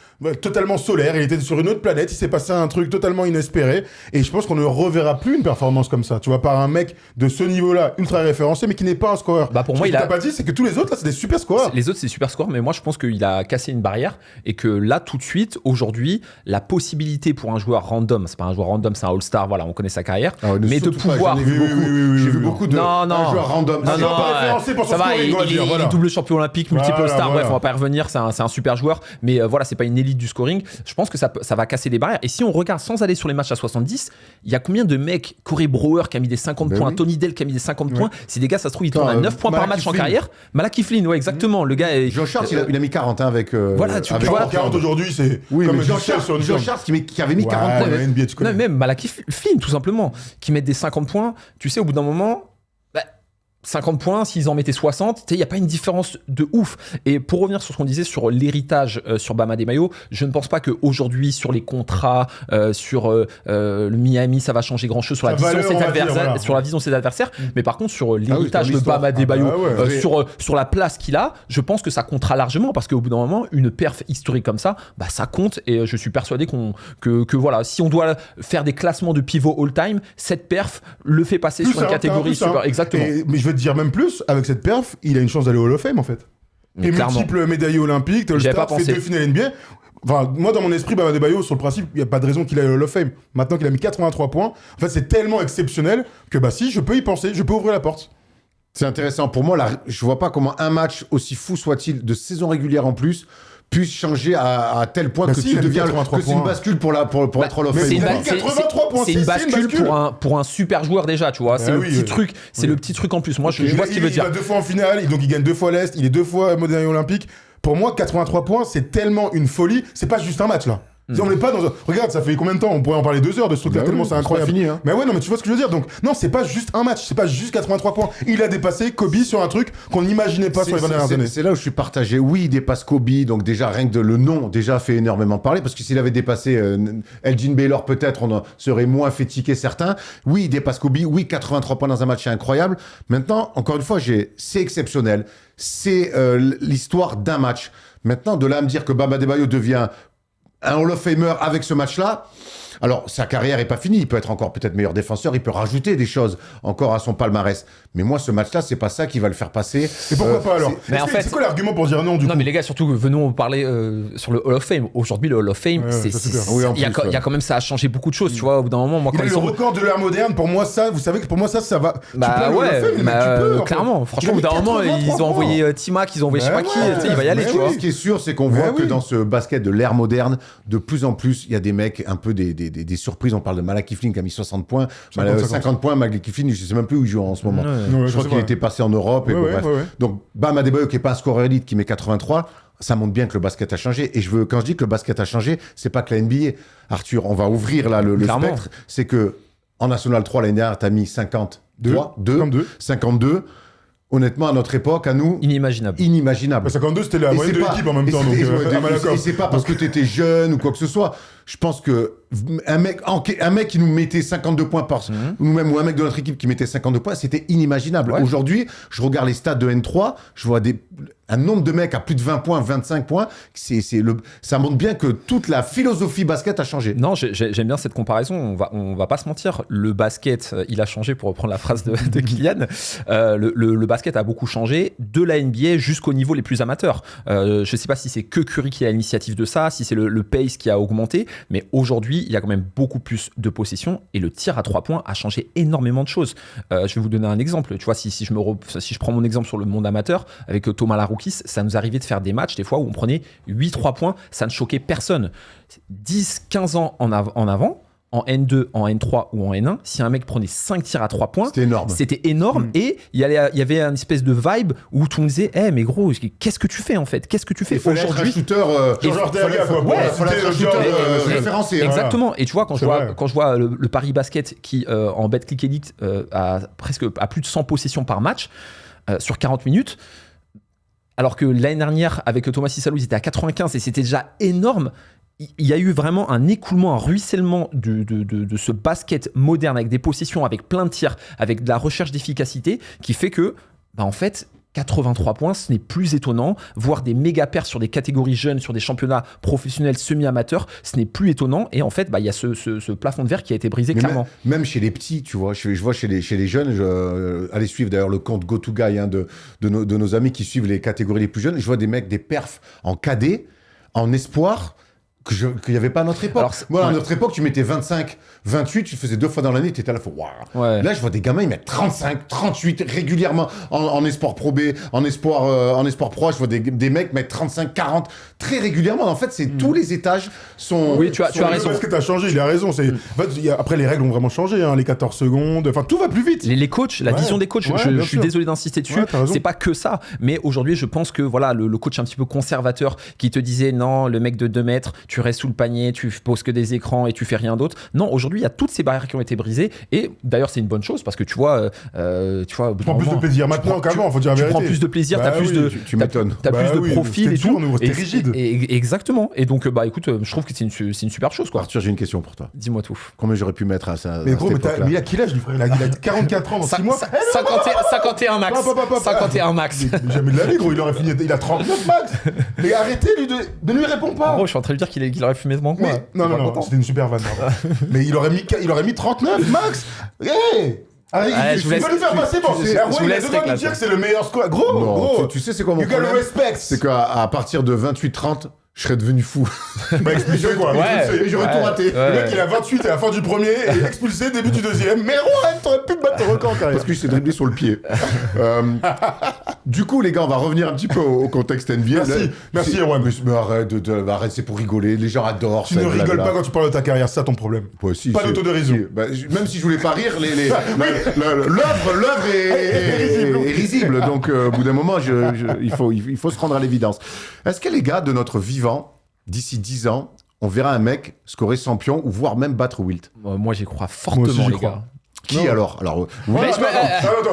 Speaker 2: totalement solaire, il était sur une autre planète, il s'est passé un truc totalement inespéré, et je pense qu'on ne reverra plus une performance comme ça, tu vois, par un mec de ce niveau-là, ultra référencé, mais qui n'est pas un scoreur.
Speaker 3: Pour moi,
Speaker 2: t'as pas dit, c'est que tous les autres, là, c'est des super scoreurs.
Speaker 3: Les autres, c'est des super scoreurs, mais moi, je pense qu'il a cassé une barrière, et que là, tout de suite, aujourd'hui, la possibilité pour un joueur random, c'est pas un joueur random, c'est un All-Star, voilà, on connaît sa carrière, mais de pouvoir...
Speaker 1: J'ai vu beaucoup de joueurs random.
Speaker 3: Ça va, il est double champion olympique, multiple All-Star, bref, on va pas y revenir, c'est un super joueur, mais voilà, c'est pas une élite du scoring. Je pense que ça va casser des barrières. Et si on regarde sans aller sur les matchs à 70, il y a combien de mecs? Corey Brewer qui a mis des 50 points, Tony Dell qui a mis des 50 points. Si des gars, ça se trouve, ils tournent à 9 points par match en carrière. Malachi Flynn, ouais, exactement. Le gars est...
Speaker 1: Josh Hart, il a mis 40 avec.
Speaker 2: Voilà, tu vois. 40 aujourd'hui, c'est.
Speaker 1: Oui, comme Josh Hart qui avait mis 40 points.
Speaker 3: Même Malachi Flynn, tout simplement, qui met des 50 points. Tu sais, au bout d'un moment. 50 points, s'ils en mettaient 60, il n'y a pas une différence de ouf. Et pour revenir sur ce qu'on disait sur l'héritage sur Bam Adebayo, je ne pense pas qu'aujourd'hui, sur les contrats, sur le Miami, ça va changer grand-chose sur la vision de ses adversaires. Mais par contre, sur l'héritage de Bam Adebayo, sur la place qu'il a, je pense que ça comptera largement parce qu'au bout d'un moment, une perf historique comme ça, ça compte. Et je suis persuadé que voilà, si on doit faire des classements de pivot all-time, cette perf le fait passer sur une catégorie super. Exactement.
Speaker 2: Mais je veux te dire même plus, avec cette perf, il a une chance d'aller au Hall of Fame en fait. Et multiple médaillé olympique, All-Star, fait 2 finales NBA. Enfin, moi dans mon esprit, Bam Adebayo, sur le principe, il n'y a pas de raison qu'il aille au Hall of Fame. Maintenant qu'il a mis 83 points, en fait c'est tellement exceptionnel que si, je peux y penser, je peux ouvrir la porte.
Speaker 1: C'est intéressant. Pour moi, je vois pas comment un match, aussi fou soit-il, de saison régulière en plus, puisse changer à tel point que tu deviens que c'est une bascule pour être Hall of Fame.
Speaker 3: C'est une bascule pour un super joueur déjà, tu vois. C'est le petit truc, c'est le petit truc en plus. Moi, je vois ce qu'il veut dire.
Speaker 2: Il va 2 fois en finale, donc il gagne 2 fois l'Est, il est 2 fois médaillé olympique. Pour moi, 83 points, c'est tellement une folie. C'est pas juste un match là. On n'est pas dans. Regarde, ça fait combien de temps? On pourrait en parler 2 heures de ce truc-là, tellement c'est incroyable.
Speaker 1: Fini, hein.
Speaker 2: Mais ouais, non, mais tu vois ce que je veux dire. Donc, non, c'est pas juste un match, c'est pas juste 83 points. Il a dépassé Kobe sur un truc qu'on n'imaginait pas sur les 20 dernières années.
Speaker 1: C'est là où je suis partagé. Oui, il dépasse Kobe, donc déjà, rien que le nom, déjà fait énormément parler, parce que s'il avait dépassé Elgin Baylor, peut-être, on serait moins fait tiquer certains. Oui, il dépasse Kobe. Oui, 83 points dans un match, c'est incroyable. Maintenant, encore une fois, c'est exceptionnel. C'est l'histoire d'un match. Maintenant, de là à me dire que Bam Adebayo devient un Hall of Famer avec ce match-là, Alors, sa carrière est pas finie. Il peut être encore peut-être meilleur défenseur. Il peut rajouter des choses encore à son palmarès. Mais moi, ce match-là, c'est pas ça qui va le faire passer.
Speaker 2: Et pourquoi pas alors
Speaker 3: Mais en fait,
Speaker 2: c'est quoi l'argument pour dire non du coup?
Speaker 3: Non mais les gars, surtout venons parler sur le Hall of Fame. Aujourd'hui le Hall of Fame,
Speaker 2: Ouais,
Speaker 3: c'est
Speaker 2: ça, c'est clair.
Speaker 1: Oui, en
Speaker 3: il y a
Speaker 1: plus,
Speaker 3: il y a quand même, ça a changé beaucoup de choses, tu vois. Au bout d'un moment, moi
Speaker 2: Il
Speaker 3: quand
Speaker 2: a
Speaker 3: ils
Speaker 2: le
Speaker 3: sont
Speaker 2: record de l'ère moderne. Pour moi, ça, vous savez que pour moi, ça va. Tu peux aller au Hall of Fame, le mec, tu peux, en fait.
Speaker 3: clairement. Franchement, au bout d'un moment, ils ont envoyé Timac, ils ont envoyé je sais pas qui. Tu sais, il va y aller,
Speaker 2: mais
Speaker 3: tu vois.
Speaker 1: Ce qui est sûr, c'est qu'on voit que dans ce basket de l'ère moderne, de plus en plus, il y a des mecs un peu des surprises. On parle de Malak Kiflin qui a mis 60 points. 50 points, Malak Kiflin, je sais même plus où il joue en ce moment.
Speaker 2: Ouais,
Speaker 1: Je crois qu'il était passé en Europe. Et bon, bref. Donc, Bam Adebayo, qui n'est pas un scoreur élite, qui met 83, ça montre bien que le basket a changé. Et quand je dis que le basket a changé, c'est pas que la NBA. Arthur, on va ouvrir là le spectre. C'est que en National 3, l'année dernière, tu as mis 52. Honnêtement, à notre époque, à nous,
Speaker 3: Inimaginable.
Speaker 1: inimaginable.
Speaker 2: 52, c'était la moyenne de l'équipe en même temps.
Speaker 1: Et c'est pas parce que tu étais jeune ou quoi que ce soit. Je pense que un mec qui nous mettait 52 points par nous-mêmes, ou un mec de notre équipe qui mettait 52 points, c'était inimaginable.
Speaker 3: Ouais.
Speaker 1: Aujourd'hui, je regarde les stats de N3, je vois un nombre de mecs à plus de 20 points, 25 points. Ça montre bien que toute la philosophie basket a changé.
Speaker 3: Non, j'aime bien cette comparaison. On va pas se mentir. Le basket, il a changé, pour reprendre la phrase de Kylian. Le basket a beaucoup changé de la NBA jusqu'au niveau les plus amateurs. Je sais pas si c'est que Curry qui a l'initiative de ça, si c'est le pace qui a augmenté, mais aujourd'hui, il y a quand même beaucoup plus de possession et le tir à 3 points a changé énormément de choses. Je vais vous donner un exemple. Tu vois, si je prends mon exemple sur le monde amateur, avec Thomas Laroukis, ça nous arrivait de faire des matchs, des fois, où on prenait 8-3 points, ça ne choquait personne. 10-15 ans en avant, en N2, en N3 ou en N1, si un mec prenait 5 tirs à 3 points, c'était énorme. Et il y avait une espèce de vibe où tout le monde disait mais gros, qu'est-ce que tu fais en fait? Qu'est-ce que tu fais aujourd'hui?
Speaker 1: Il fallait être un shooter référencé.
Speaker 3: Exactement. Et tu vois, quand je vois le Paris Basket qui, en BetClick Elite, a plus de 100 possessions par match sur 40 minutes, alors que l'année dernière, avec Thomas Sissalou, ils étaient à 95 et c'était déjà énorme. Il y a eu vraiment un écoulement, un ruissellement de ce basket moderne avec des possessions, avec plein de tirs, avec de la recherche d'efficacité qui fait que, en fait, 83 points, ce n'est plus étonnant. Voir des méga pertes sur des catégories jeunes, sur des championnats professionnels semi-amateurs, ce n'est plus étonnant. Et en fait, il y a ce plafond de verre qui a été brisé clairement.
Speaker 1: Même chez les petits, tu vois, je vois chez les jeunes, allez suivre d'ailleurs le compte GoToGuy de nos amis qui suivent les catégories les plus jeunes, je vois des mecs, des perfs en cadet, en espoir, qu'il n'y avait pas à notre époque. Alors, moi, à notre époque, tu mettais 25, 28, tu faisais 2 fois dans l'année, tu étais à la fois, waouh. Ouais. Là, je vois des gamins, ils mettent 35, 38 régulièrement en espoir Pro B, en espoir Pro. Je vois des mecs mettre 35, 40 très régulièrement. En fait, c'est tous les étages sont.
Speaker 3: Oui, tu as raison.
Speaker 2: Parce que tu as changé, il a raison. En fait, après, les règles ont vraiment changé, les 14 secondes. Enfin, tout va plus vite.
Speaker 3: Les coachs, la vision des coachs, je suis désolé d'insister dessus. C'est pas que ça. Mais aujourd'hui, je pense que voilà, le coach un petit peu conservateur qui te disait non, le mec de 2 mètres, tu restes sous le panier, tu poses que des écrans et tu fais rien d'autre. Non, aujourd'hui, il y a toutes ces barrières qui ont été brisées et d'ailleurs, c'est une bonne chose parce que tu vois,
Speaker 2: tu prends plus de plaisir maintenant qu'avant, faut dire la vérité.
Speaker 3: Tu prends plus de plaisir, t'as plus de,
Speaker 1: tu m'étonnes.
Speaker 3: T'as plus de profil et tout.
Speaker 2: C'était rigide.
Speaker 3: Exactement. Et donc, écoute, je trouve que c'est une super chose, quoi.
Speaker 1: Arthur, j'ai une question pour toi.
Speaker 3: Dis-moi tout.
Speaker 1: Combien j'aurais pu mettre à ça?
Speaker 2: Mais gros, mais il a quel âge, lui, frère? Il a 44 ans dans 6 mois.
Speaker 3: 51 max. 51 max.
Speaker 2: Jamais de la vie, gros. Il a 39 max. Mais arrêtez, lui, de lui répondre pas.
Speaker 3: Gros, je suis en train de dire qu'il aurait fumé devant moi.
Speaker 2: Non, c'était une super vanne. Mais il aurait mis 39 max. Hey, je vais lui faire passer pour c'est il a besoin de dire que c'est le meilleur squad. Gros.
Speaker 1: Tu sais c'est quoi mon problème? C'est qu'à partir de 28-30, je serais devenu fou.
Speaker 2: Expulsé quoi.
Speaker 1: Et j'aurais tout raté.
Speaker 2: Le mec il a 28 à la fin du premier et expulsé début du deuxième. Mais Rohan, t'aurais pu te battre ton record carrière.
Speaker 1: Parce que je t'ai dribblé sur le pied. Du coup les gars, on va revenir un petit peu au contexte NBA.
Speaker 2: Merci Rohan.
Speaker 1: Mais arrête, c'est pour rigoler. Les gens adorent.
Speaker 2: Tu ne rigoles pas quand tu parles de ta carrière, c'est ça ton problème. Pas l'autodérision.
Speaker 1: Même si je voulais pas rire, l'œuvre est risible. Donc au bout d'un moment, il faut se rendre à l'évidence. Est-ce que les gars de notre vivant, d'ici 10 ans, on verra un mec scorer champion ou voire même battre Wilt?
Speaker 3: Moi, j'y crois fortement, les gars.
Speaker 1: Qui alors
Speaker 2: attends,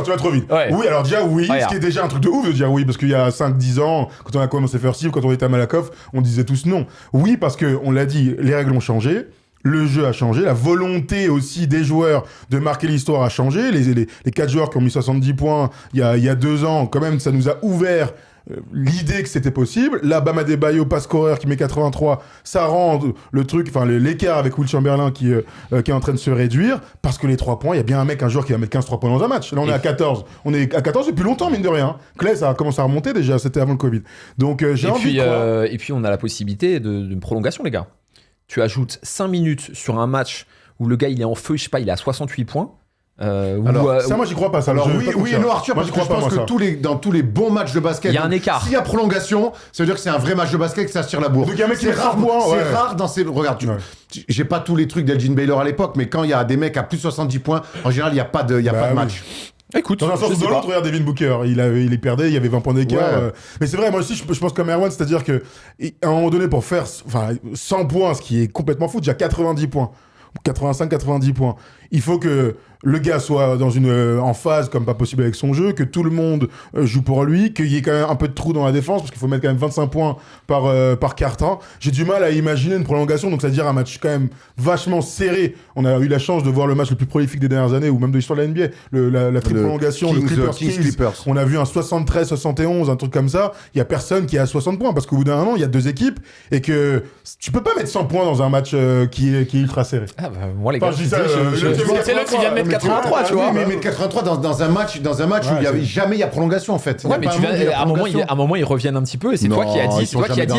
Speaker 2: tu vas trop vite. Ouais. Oui, alors déjà oui, ce qui est déjà un truc de ouf de dire oui, parce qu'il y a 5-10 ans, quand on a commencé First Team, quand on était à Malakoff, on disait tous non. Oui, parce qu'on l'a dit, les règles ont changé. Le jeu a changé, la volonté aussi des joueurs de marquer l'histoire a changé. Les 4 joueurs qui ont mis 70 points il y a 2 ans, quand même, ça nous a ouvert l'idée que c'était possible. Là, Bam Adebayo, pas scoreur, qui met 83, ça rend le truc, enfin l'écart avec Will Chamberlain qui est en train de se réduire, parce que les 3 points, il y a bien un joueur qui va mettre 15 3 points dans un match. Là, on est à 14. On est à 14 depuis longtemps, mine de rien. Clay, ça a commencé à remonter déjà, c'était avant le Covid. Donc, j'ai envie de croire.
Speaker 3: Et puis, on a la possibilité d'une prolongation, les gars. Tu ajoutes 5 minutes sur un match où le gars, il est en feu, je sais pas, il est à 68 points.
Speaker 2: Ça, moi, j'y crois pas. Ça.
Speaker 1: Alors oui et non, Arthur, parce que je pense que dans tous les bons matchs de basket,
Speaker 3: il y a un écart.
Speaker 1: S'il y a prolongation, ça veut dire que c'est un vrai match de basket, que ça se tire la bourre.
Speaker 2: Donc il y a un mec qui met 3 points.
Speaker 1: C'est rare dans ces... Regarde, j'ai pas tous les trucs d'Elgin Baylor à l'époque, mais quand il y a des mecs à plus de 70 points, en général, il n'y a pas de match.
Speaker 3: Écoute,
Speaker 2: dans un sens ou dans l'autre, regarde Devin Booker, il perdait, il y avait 20 points d'écart.
Speaker 1: Ouais.
Speaker 2: Mais c'est vrai, moi aussi, je pense comme Erwan, c'est-à-dire que à un moment donné, pour faire 100 points, ce qui est complètement fou, déjà 90 points. 85-90 points. Il faut que le gars soit en phase comme pas possible avec son jeu, que tout le monde joue pour lui, qu'il y ait quand même un peu de trou dans la défense, parce qu'il faut mettre quand même 25 points par quart-temps. J'ai du mal à imaginer une prolongation, donc c'est-à-dire un match quand même vachement serré. On a eu la chance de voir le match le plus prolifique des dernières années, ou même de l'histoire de la NBA, la triple prolongation, le Clippers. On a vu un 73-71, un truc comme ça. Il y a personne qui est à 60 points, parce qu'au bout d'un moment, il y a 2 équipes, et que tu peux pas mettre 100 points dans un match qui est ultra serré.
Speaker 3: Ah bah, moi les gars,
Speaker 2: Enfin,
Speaker 3: c'est là que tu viens de mettre 83, tu vois.
Speaker 1: Oui, mais 83 dans un match où il y avait jamais il y a prolongation en fait.
Speaker 3: Ouais, mais à un moment ils reviennent un petit peu et c'est toi qui as dit,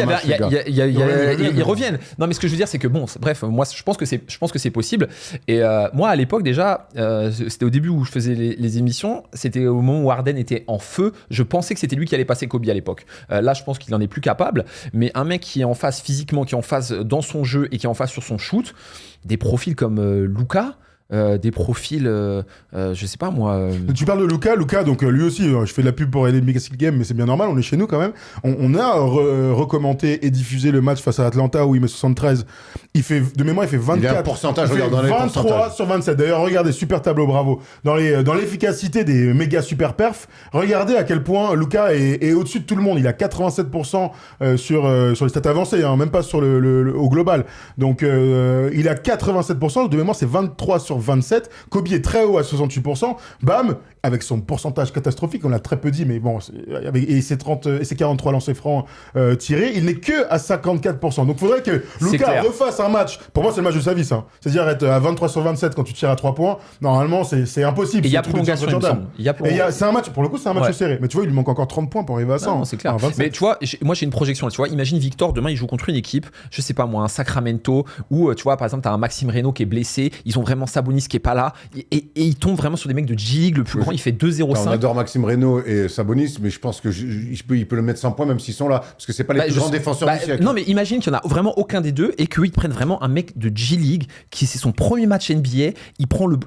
Speaker 3: ils reviennent. Non, mais ce que je veux dire c'est que bon, bref, moi je pense que c'est possible. Et moi à l'époque déjà, c'était au début où je faisais les émissions, c'était au moment où Harden était en feu. Je pensais que c'était lui qui allait passer Kobe à l'époque. Là, je pense qu'il en est plus capable. Mais un mec qui est en phase physiquement, qui est en phase dans son jeu et qui est en phase sur son shoot, des profils comme Luka. Des profils, je sais pas moi.
Speaker 2: Tu parles de Luka, donc lui aussi, je fais de la pub pour LA Legacy Game, mais c'est bien normal, on est chez nous quand même. On a recommandé et diffusé le match face à Atlanta où il met 73. De mémoire, il fait 24.
Speaker 1: Il y a un pourcentage, regarde dans les
Speaker 2: 23 sur 27. D'ailleurs, regardez, super tableau, bravo. Dans l'efficacité des méga super perfs, regardez à quel point Luka est au-dessus de tout le monde. Il a 87% sur les stats avancées, hein, même pas sur au global. Donc, il a 87%, de mémoire, c'est 23 sur 27. Kobe est très haut à 68%. Bam, avec son pourcentage catastrophique, on l'a très peu dit, mais bon, et ses 43 lancers francs tirés, il n'est que à 54%. Donc, il faudrait que Luka refasse un match. Pour moi, c'est le match de sa vie, ça. C'est-à-dire être à 23 sur 27 quand tu tires à 3 points. Normalement, c'est impossible.
Speaker 3: Et il y a prolongation,
Speaker 2: c'est un match, pour le coup, c'est un match serré. Mais tu vois, il lui manque encore 30 points pour arriver à ça.
Speaker 3: Non, c'est clair. Mais tu vois, moi, j'ai une projection. Tu vois, imagine Victor, demain, il joue contre une équipe, je sais pas moi, un Sacramento, où, tu vois, par exemple, t'as un Maxime Reynaud qui est blessé, ils ont vraiment Sabonis qui est pas là, et ils tombent vraiment sur des mecs de G-League, le plus grand, il fait 2-0-5.
Speaker 1: On adore Maxime Reynaud et Sabonis, mais je pense que il peut le mettre 100 points même s'ils sont là, parce que c'est pas les plus grands défenseurs du siècle.
Speaker 3: Non, mais imagine qu'il y en a vraiment aucun des deux et qu'ils prennent vraiment un mec de G-League qui c'est son premier match NBA, il prend le...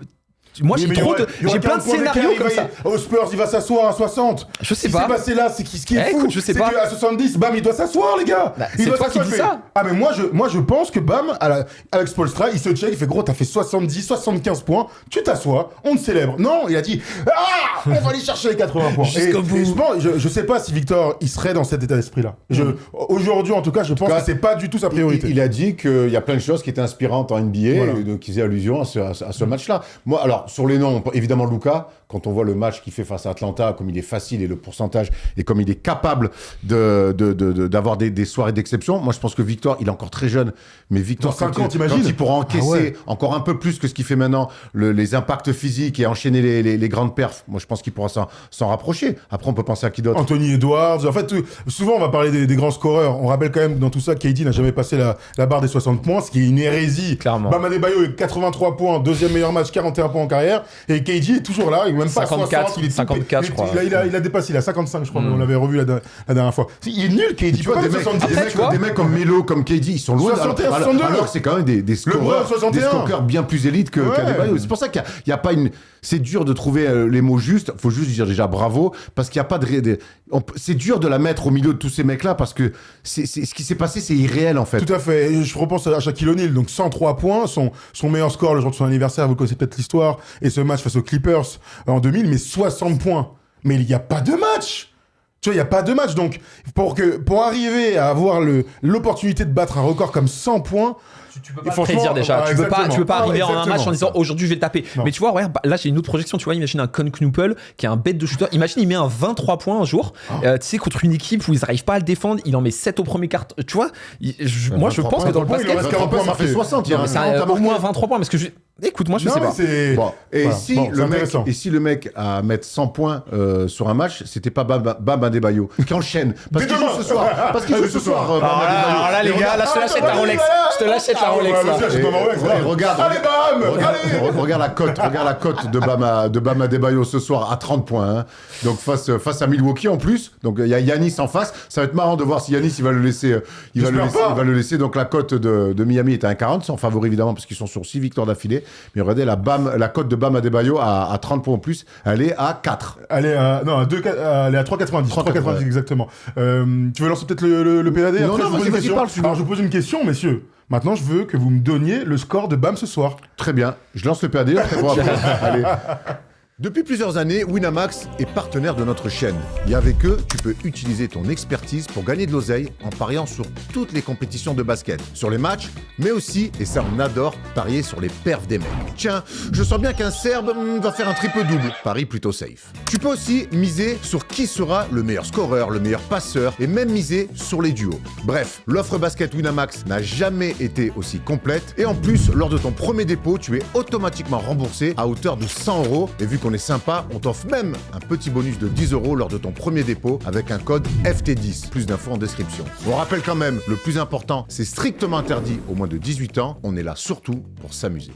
Speaker 3: Moi, j'ai plein de scénarios comme ça.
Speaker 2: Au Spurs, il va s'asseoir à 60.
Speaker 3: Je sais pas.
Speaker 2: Ce qui s'est passé là, ce qui est fou,
Speaker 3: je sais
Speaker 2: c'est
Speaker 3: pas.
Speaker 2: qu'à 70, Bam, il doit s'asseoir, les gars.
Speaker 3: C'est toi qui dis ça.
Speaker 2: Ah, mais moi, je pense que Bam, avec Spoelstra, il se check, il fait gros, t'as fait 70, 75 points, tu t'assois, on te célèbre. Non, il a dit, on va aller chercher les 80 points. Et je sais pas si Victor, il serait dans cet état d'esprit-là. Aujourd'hui, en tout cas, je pense que c'est pas du tout sa priorité.
Speaker 1: Il a dit qu'il y a plein de choses qui étaient inspirantes en NBA, qui faisaient allusion à ce match-là. Moi, alors, sur les noms, évidemment Luka, quand on voit le match qu'il fait face à Atlanta, comme il est facile et le pourcentage, et comme il est capable d'avoir des soirées d'exception, moi je pense que Victor, il est encore très jeune, mais Victor,
Speaker 2: dans 5 ans, t'imagines,
Speaker 1: quand il pourra encaisser encore un peu plus que ce qu'il fait maintenant, les impacts physiques et enchaîner les grandes perfs, moi je pense qu'il pourra s'en rapprocher. Après on peut penser à qui d'autre?
Speaker 2: Anthony Edwards, en fait souvent on va parler des grands scoreurs, on rappelle quand même dans tout ça KD n'a jamais passé la barre des 60 points, ce qui est une hérésie.
Speaker 3: Clairement.
Speaker 2: Bam Adebayo est 83 points, deuxième meilleur match, 41 points en carrière, et KD est toujours là, il est même pas
Speaker 3: 54,
Speaker 2: 60, il est
Speaker 3: 54 je crois.
Speaker 2: Il a dépassé, il a 55 je crois, on l'avait revu la dernière fois. Il est nul KD,
Speaker 1: tu vois, des mecs comme Melo, comme KD, ils sont loin.
Speaker 2: 61, 62.
Speaker 1: Alors que c'est quand même des scoreurs bien plus élites qu'Adebayo. C'est pour ça qu'il n'y a pas une... C'est dur de trouver les mots justes. Il faut juste dire déjà bravo, parce qu'il n'y a pas de... C'est dur de la mettre au milieu de tous ces mecs-là, parce que ce qui s'est passé, c'est irréel, en fait.
Speaker 2: Tout à fait. Et je repense à Shaquille O'Neal, donc 103 points, son meilleur score le jour de son anniversaire, vous connaissez peut-être l'histoire, et ce match face aux Clippers en 2000, mais 60 points. Mais il n'y a pas de match. Tu vois, il n'y a pas de match. Donc, pour arriver à avoir l'opportunité de battre un record comme 100 points,
Speaker 3: tu peux pas prédire déjà. Tu peux pas arriver en un match en disant aujourd'hui je vais le taper. Non. Mais tu vois, regarde, là j'ai une autre projection. Tu vois, imagine un Con Knuppel qui est un bête de shooter. Imagine il met un 23 points un jour. Tu sais, contre une équipe où ils n'arrivent pas à le défendre, il en met 7 au premier quart. Tu vois, moi je pense que dans le basket,
Speaker 1: il reste 40 points, ça fait 60.
Speaker 3: Au moins 23 points parce que écoute, moi je sais pas.
Speaker 1: Bon. Et si le mec à mettre 100 points sur un match, c'était pas Bam Adebayo qui enchaîne parce qu'il joue ce soir. Parce qu'il joue ce soir.
Speaker 3: Alors là les gars, là je te l'achète ta Rolex. Je te l'achète la Rolex.
Speaker 1: Regarde la cote de Bam Adebayo ce soir à 30 points. Donc face à Milwaukee en plus. Donc il y a Giannis en face. Ça va être marrant de voir si Giannis il va le laisser. Donc la cote de Miami est à 1,40. C'est en favori évidemment parce qu'ils sont sur 6 victoires d'affilée. Mais regardez, la cote de Bam Adebayo à 30 points en plus, elle est à 4.
Speaker 2: Elle est à 3,90. 3,90 exactement. Tu veux lancer peut-être le PAD?
Speaker 1: Non, vas-y, parle.
Speaker 2: Alors, je vous pose une question, messieurs. Maintenant, je veux que vous me donniez le score de Bam ce soir.
Speaker 1: Très bien. Je lance le PAD. Allez. Depuis plusieurs années, Winamax est partenaire de notre chaîne. Et avec eux, tu peux utiliser ton expertise pour gagner de l'oseille en pariant sur toutes les compétitions de basket. Sur les matchs, mais aussi, et ça on adore, parier sur les perfs des mecs. Tiens, je sens bien qu'un Serbe va faire un triple-double. Paris plutôt safe. Tu peux aussi miser sur qui sera le meilleur scoreur, le meilleur passeur, et même miser sur les duos. Bref, l'offre basket Winamax n'a jamais été aussi complète. Et en plus, lors de ton premier dépôt, tu es automatiquement remboursé à hauteur de 100 €. Et vu qu'on est sympa, on t'offre même un petit bonus de 10 € lors de ton premier dépôt avec un code FT10. Plus d'infos en description. On rappelle quand même, le plus important, c'est strictement interdit aux moins de 18 ans. On est là surtout pour s'amuser.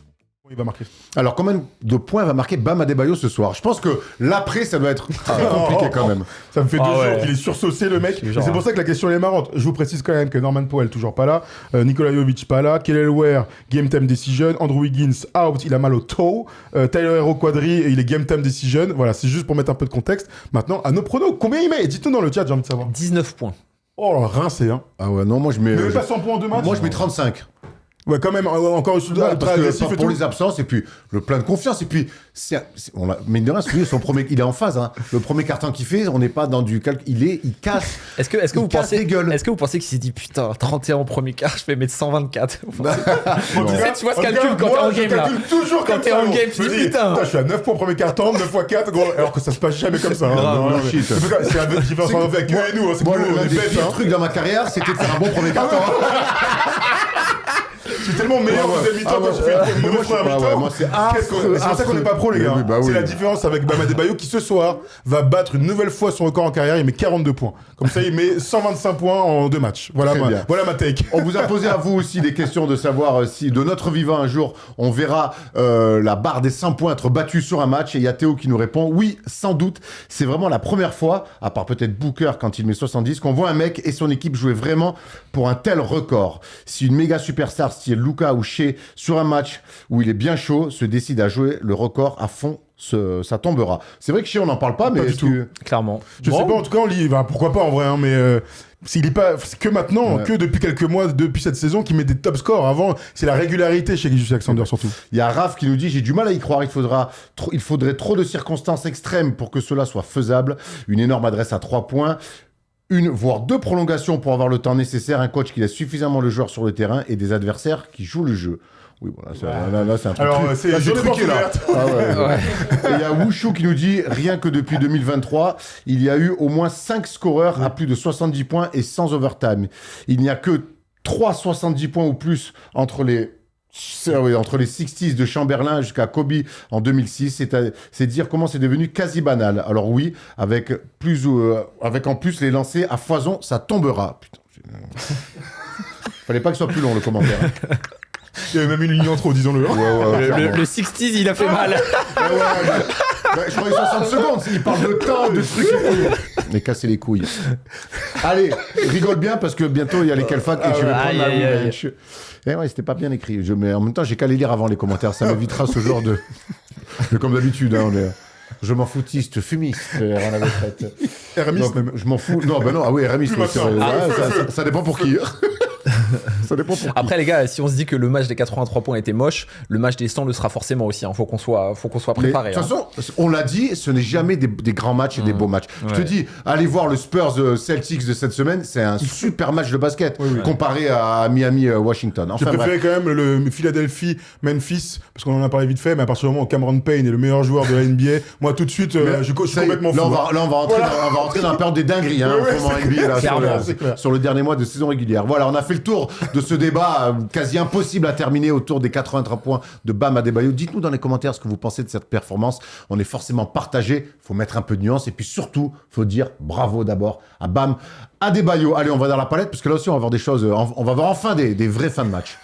Speaker 2: Il va marquer.
Speaker 1: Alors, combien de points va marquer Bam Adebayo ce soir? Je pense que l'après, ça doit être très compliqué quand même.
Speaker 2: Ça me fait 2 jours qu'il est sursaucé, le mec. Et c'est pour ça que la question elle est marrante. Je vous précise quand même que Norman Powell, toujours pas là. Nikola Jovic, pas là. Kelly Ware, Game Time Decision. Andrew Wiggins, out. Il a mal au toe. Tyler Hero Quadri, il est Game Time Decision. Voilà, c'est juste pour mettre un peu de contexte. Maintenant, à nos pronos, combien il met? Dites-nous dans le chat, j'ai envie de savoir.
Speaker 3: 19 points.
Speaker 2: Oh là, rincé, hein.
Speaker 1: Ah ouais, non, moi je mets.
Speaker 2: Mais pas 100 points en 2 matchs.
Speaker 1: Moi je mets 35.
Speaker 2: Ouais, quand même, encore une fois,
Speaker 1: très agressif pour les absences, et puis le plein de confiance, et puis, mine de rien, il est en phase, hein. Le premier carton qu'il fait, on n'est pas dans du calque, il casse.
Speaker 3: Est-ce que vous pensez qu'il s'est dit, putain, 31 au premier quart, je vais mettre 124? Tu vois ce calcul quand t'es en game, là.
Speaker 2: Toujours
Speaker 3: quand t'es en game, tu dis, putain.
Speaker 2: Je suis à 9 points au premier carton, 9 x 4, gros, alors que ça se passe jamais comme ça. C'est la différence avec nous et nous.
Speaker 1: Moi, l'un des pires trucs dans ma carrière, c'était de faire un bon premier carton.
Speaker 2: C'est tellement meilleur que deuxième mi-temps quand tu fais une mauvaise première mi-temps. C'est pour ça qu'on n'est pas pro, les gars. C'est la différence avec Bam Adebayo qui, ce soir, va battre une nouvelle fois son record en carrière. Il met 42 points. Comme ça, il met 125 points en 2 matchs. Voilà ma take.
Speaker 1: On vous a posé à vous aussi des questions de savoir si, de notre vivant, un jour, on verra la barre des 100 points être battue sur un match. Et il y a Théo qui nous répond, oui, sans doute. C'est vraiment la première fois, à part peut-être Booker quand il met 70, qu'on voit un mec et son équipe jouer vraiment pour un tel record. Si une méga superstar style Luka ou Shea sur un match où il est bien chaud se décide à jouer le record à fond, ça tombera. C'est vrai que Shea on n'en parle pas, mais
Speaker 3: clairement.
Speaker 2: Je sais pas, en tout cas on lit, pourquoi pas en vrai, hein, mais s'il est pas, c'est que maintenant, que depuis quelques mois, depuis cette saison, qu'il met des top scores. Avant, c'est la régularité chez Gilgeous Alexander surtout.
Speaker 1: Il y a Raph qui nous dit, j'ai du mal à y croire, il faudrait trop de circonstances extrêmes pour que cela soit faisable. Une énorme adresse à 3 points. 1 voire 2 prolongations pour avoir le temps nécessaire, un coach qui laisse suffisamment le joueur sur le terrain et des adversaires qui jouent le jeu. Oui, voilà, là c'est un truc.
Speaker 2: Alors, c'est truqué là.
Speaker 1: Et il y a Wushu qui nous dit, rien que depuis 2023, il y a eu au moins 5 scoreurs à plus de 70 points et sans overtime. Il n'y a que 3 70 points ou plus entre les 60s de Chamberlain jusqu'à Kobe en 2006, c'est dire comment c'est devenu quasi banal. Alors oui, avec en plus les lancers à foison, ça tombera. Putain, fallait pas que ce soit plus long le commentaire.
Speaker 2: Il y avait même une ligne en trop, disons-le.
Speaker 3: Le 60s, il a fait mal.
Speaker 1: Je croyais 60 secondes, il parle de temps, de trucs. Mais casser les couilles. Allez, rigole bien parce que bientôt il y a les Kelfak et je vais prendre ma Eh ouais, c'était pas bien écrit. Mais en même temps, j'ai qu'à les lire avant les commentaires. Ça m'évitera ce genre de... Comme d'habitude, hein, je m'en foutiste, fumiste, rien à la retraite.
Speaker 2: RMiste même.
Speaker 1: Je m'en fous. Non, ah oui, RMiste. Ça dépend pour qui. Ça dépend pour qui.
Speaker 3: Après, les gars, si on se dit que le match des 83 points était moche, le match des 100 le sera forcément aussi. Faut qu'on soit
Speaker 1: Mais,
Speaker 3: préparé.
Speaker 1: de toute façon, on l'a dit, ce n'est jamais des grands matchs et des beaux matchs. Je te
Speaker 3: Ouais.
Speaker 1: dis, allez voir le Spurs Celtics de cette semaine, c'est un super match de basket comparé à Miami-Washington.
Speaker 2: J'ai
Speaker 1: Enfin,
Speaker 2: préféré quand même le Philadelphie-Memphis, parce qu'on en a parlé vite fait, mais à partir du moment où Cameron Payne est le meilleur joueur de la NBA, moi tout de suite, je suis
Speaker 1: Ça y est,
Speaker 2: complètement
Speaker 1: là,
Speaker 2: fou.
Speaker 1: on va rentrer dans la période des dingueries en ce moment NBA, là,
Speaker 2: c'est clair.
Speaker 1: sur le dernier mois de saison régulière. Voilà, on a fait le tour de ce débat quasi impossible à terminer autour des 83 points de Bam Adebayo. Dites-nous dans les commentaires ce que vous pensez de cette performance. On est forcément partagé. Il faut mettre un peu de nuance et puis surtout, il faut dire bravo d'abord à Bam Adebayo. Allez, on va dans la palette parce que là aussi, on va voir des choses. On va voir enfin des vraies fins de match.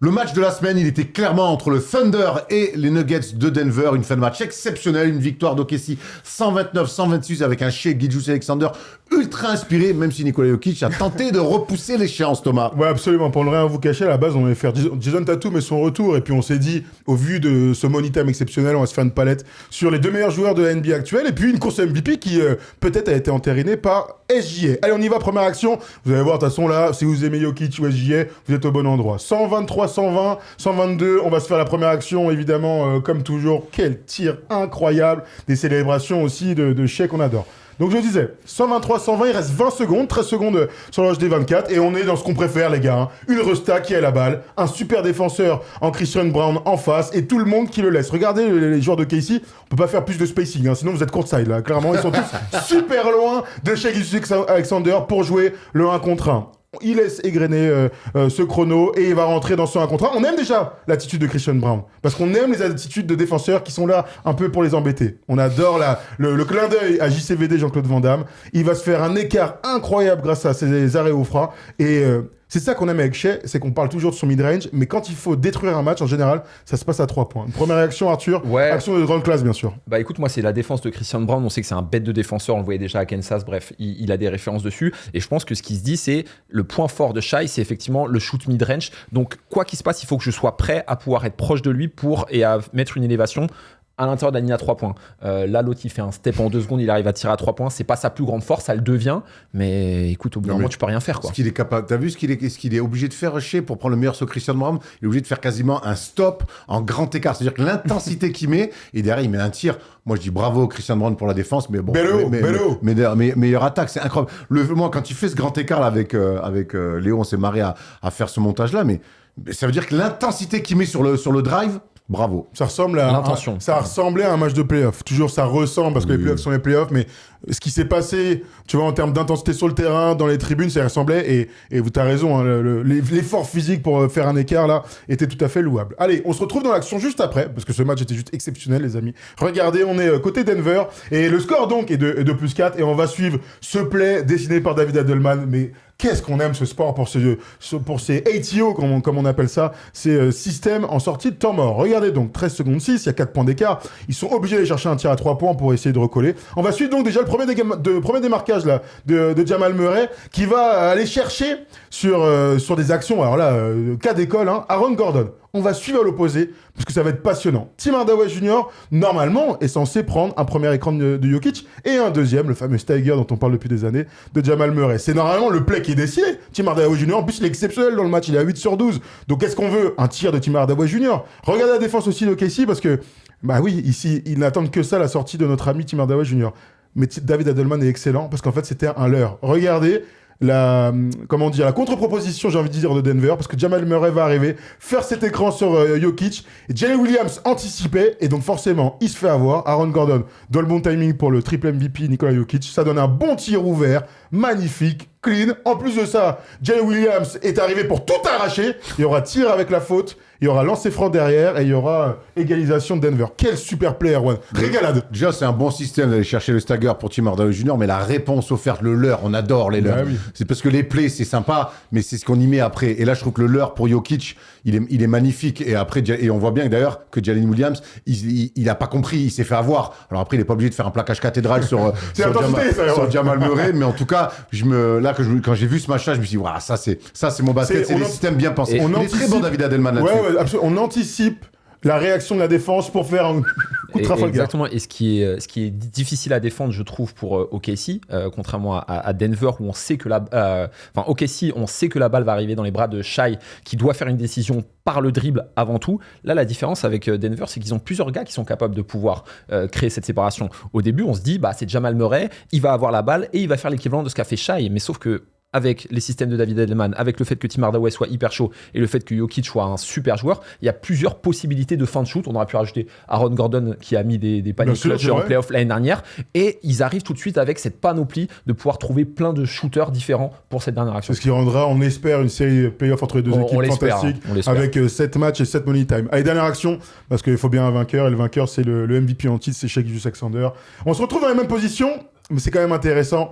Speaker 1: Le match de la semaine, il était clairement entre le Thunder et les Nuggets de Denver. Une fin de match exceptionnelle, une victoire d'OKC 129-126 avec un Shai Gilgeous-Alexander ultra inspiré, même si Nikola Jokic a tenté de repousser l'échéance, Thomas.
Speaker 2: Ouais, absolument. Pour ne rien vous cacher, à la base, on allait faire Jason Tatum et son retour. Et puis, on s'est dit, au vu de ce money time exceptionnel, on va se faire une palette sur les deux meilleurs joueurs de la NBA actuelle. Et puis, une course MVP qui, peut-être, a été entérinée par SGA. Allez, on y va. Première action. Vous allez voir, de toute façon, là, si vous aimez Jokic ou SGA, vous êtes au bon endroit. 123, 120, 122. On va se faire la première action, évidemment, comme toujours. Quel tir incroyable. Des célébrations aussi de Shai qu'on adore. Donc je disais, 123-120, il reste 20 secondes, 13 secondes sur l'horloge des 24, et on est dans ce qu'on préfère les gars, hein. Une resta qui a la balle, un super défenseur en Christian Brown en face, et tout le monde qui le laisse. Regardez les joueurs de KC, on peut pas faire plus de spacing, hein, sinon vous êtes courtside là, clairement ils sont tous super loin de Shai Gilgeous-Alexander pour jouer le 1 contre 1. Il laisse égrener ce chrono et il va rentrer dans ce 1 contre 1. On aime déjà l'attitude de Christian Brown parce qu'on aime les attitudes de défenseurs qui sont là un peu pour les embêter. On adore le clin d'œil à JCVD Jean-Claude Van Damme. Il va se faire un écart incroyable grâce à ses arrêts au franc et c'est ça qu'on aime avec Shai, c'est qu'on parle toujours de son mid-range, mais quand il faut détruire un match, en général, ça se passe à 3 points. Une première réaction, Arthur.
Speaker 3: Ouais.
Speaker 2: Action de grande classe, bien sûr.
Speaker 3: Bah écoute, moi c'est la défense de Christian Brown, on sait que c'est un bête de défenseur, on le voyait déjà à Kansas, bref, il a des références dessus, et je pense que ce qui se dit c'est, le point fort de Shai, c'est effectivement le shoot mid-range, donc quoi qu'il se passe, il faut que je sois prêt à pouvoir être proche de lui et à mettre une élévation à l'intérieur de la ligne à 3 points. Là, l'autre, il fait un step en 2 secondes, il arrive à tirer à 3 points. C'est pas sa plus grande force, ça le devient. Mais écoute, au bout d'un moment, tu peux rien faire, quoi.
Speaker 1: Ce qu'il est capable. T'as vu ce qu'il est obligé de faire Shai pour prendre le meilleur sur Christian Brown? Il est obligé de faire quasiment un stop en grand écart. C'est-à-dire que l'intensité qu'il met, et derrière, il met un tir. Moi, je dis bravo Christian Brown pour la défense, mais bon.
Speaker 2: Bello.
Speaker 1: Mais meilleure attaque, c'est incroyable. Moi, quand il fait ce grand écart là, avec Léo, on s'est marré à faire ce montage-là, mais ça veut dire que l'intensité qu'il met sur le drive, bravo.
Speaker 2: Ça ressemble à
Speaker 3: l'intention.
Speaker 2: Ça ressemblait à un match de playoff. Toujours, ça ressemble parce que les playoffs sont les playoffs, mais ce qui s'est passé, tu vois, en termes d'intensité sur le terrain, dans les tribunes, ça ressemblait. Et vous, t'as raison, hein, l'effort physique pour faire un écart là était tout à fait louable. Allez, on se retrouve dans l'action juste après, parce que ce match était juste exceptionnel, les amis. Regardez, on est côté Denver et le score donc est de +4 et on va suivre ce play dessiné par David Adelman, mais qu'est-ce qu'on aime ce sport pour ces ATO, comme on appelle ça, ces systèmes en sortie de temps mort. Regardez donc, 13 secondes 6, il y a 4 points d'écart. Ils sont obligés d'aller chercher un tir à 3 points pour essayer de recoller. On va suivre donc déjà le premier démarquage là, de Jamal Murray, qui va aller chercher sur des actions, alors là, cas d'école, hein, Aaron Gordon. On va suivre à l'opposé, parce que ça va être passionnant. Tim Hardaway Jr., normalement, est censé prendre un premier écran de Jokic et un deuxième, le fameux Steiger dont on parle depuis des années, de Jamal Murray. C'est normalement le play qui est décidé. Tim Hardaway Jr., en plus, il est exceptionnel dans le match, il est à 8 sur 12. Donc, qu'est-ce qu'on veut? Un tir de Tim Hardaway Jr. Regardez la défense aussi de KC, parce que, bah oui, ici, ils n'attendent que ça, la sortie de notre ami Tim Hardaway Jr. Mais David Adelman est excellent, parce qu'en fait, c'était un leurre. Regardez la contre-proposition, j'ai envie de dire, de Denver, parce que Jamal Murray va arriver, faire cet écran sur Jokic, et Jalen Williams anticipait, et donc forcément, il se fait avoir. Aaron Gordon, dans le bon timing pour le triple MVP Nikola Jokic, ça donne un bon tir ouvert, magnifique, clean. En plus de ça, Jalen Williams est arrivé pour tout arracher. Il y aura tir avec la faute, il y aura lancer franc derrière, et il y aura égalisation de Denver. Quel super player, Erwan. Régalade.
Speaker 1: Déjà, c'est un bon système d'aller chercher le stagger pour Tim Hardaway Jr., mais la réponse offerte, le leurre, on adore les leurres.
Speaker 2: Bah oui.
Speaker 1: C'est parce que les plays, c'est sympa, mais c'est ce qu'on y met après. Et là, je trouve que le leurre pour Jokic, il est magnifique. Et après, et on voit bien d'ailleurs que Jalen Williams, il a pas compris, il s'est fait avoir. Alors après, il est pas obligé de faire un plaquage cathédral sur Jamal Murray, mais en tout cas, quand j'ai vu ce match-là, je me suis dit, voilà, ça c'est mon basket, c'est des systèmes bien pensés. Il est très bon, David Adelman, là-dessus.
Speaker 2: Ouais, absolument. On anticipe la réaction de la défense pour faire un... Coup de Trafalgar.
Speaker 3: Exactement. Et ce qui est difficile à défendre, je trouve, pour OKC, contrairement à Denver, où on sait que OKC, on sait que la balle va arriver dans les bras de Shai, qui doit faire une décision par le dribble avant tout. Là, la différence avec Denver, c'est qu'ils ont plusieurs gars qui sont capables de pouvoir créer cette séparation. Au début, on se dit, c'est Jamal Murray, il va avoir la balle et il va faire l'équivalent de ce qu'a fait Shai. Mais sauf que avec les systèmes de David Edelman, avec le fait que Tim Hardaway soit hyper chaud et le fait que Jokic soit un super joueur, il y a plusieurs possibilités de fin de shoot. On aurait pu rajouter Aaron Gordon qui a mis des paniers clutch en playoff l'année dernière, et ils arrivent tout de suite avec cette panoplie de pouvoir trouver plein de shooters différents pour cette dernière action.
Speaker 2: C'est ce qui rendra, on espère, une série playoff entre les deux équipes fantastique, avec 7 matchs et 7 money time. Allez, dernière action, parce qu'il faut bien un vainqueur, et le vainqueur c'est le MVP en titre, c'est Shai Gilgeous-Alexander. On se retrouve dans les mêmes positions, mais c'est quand même intéressant.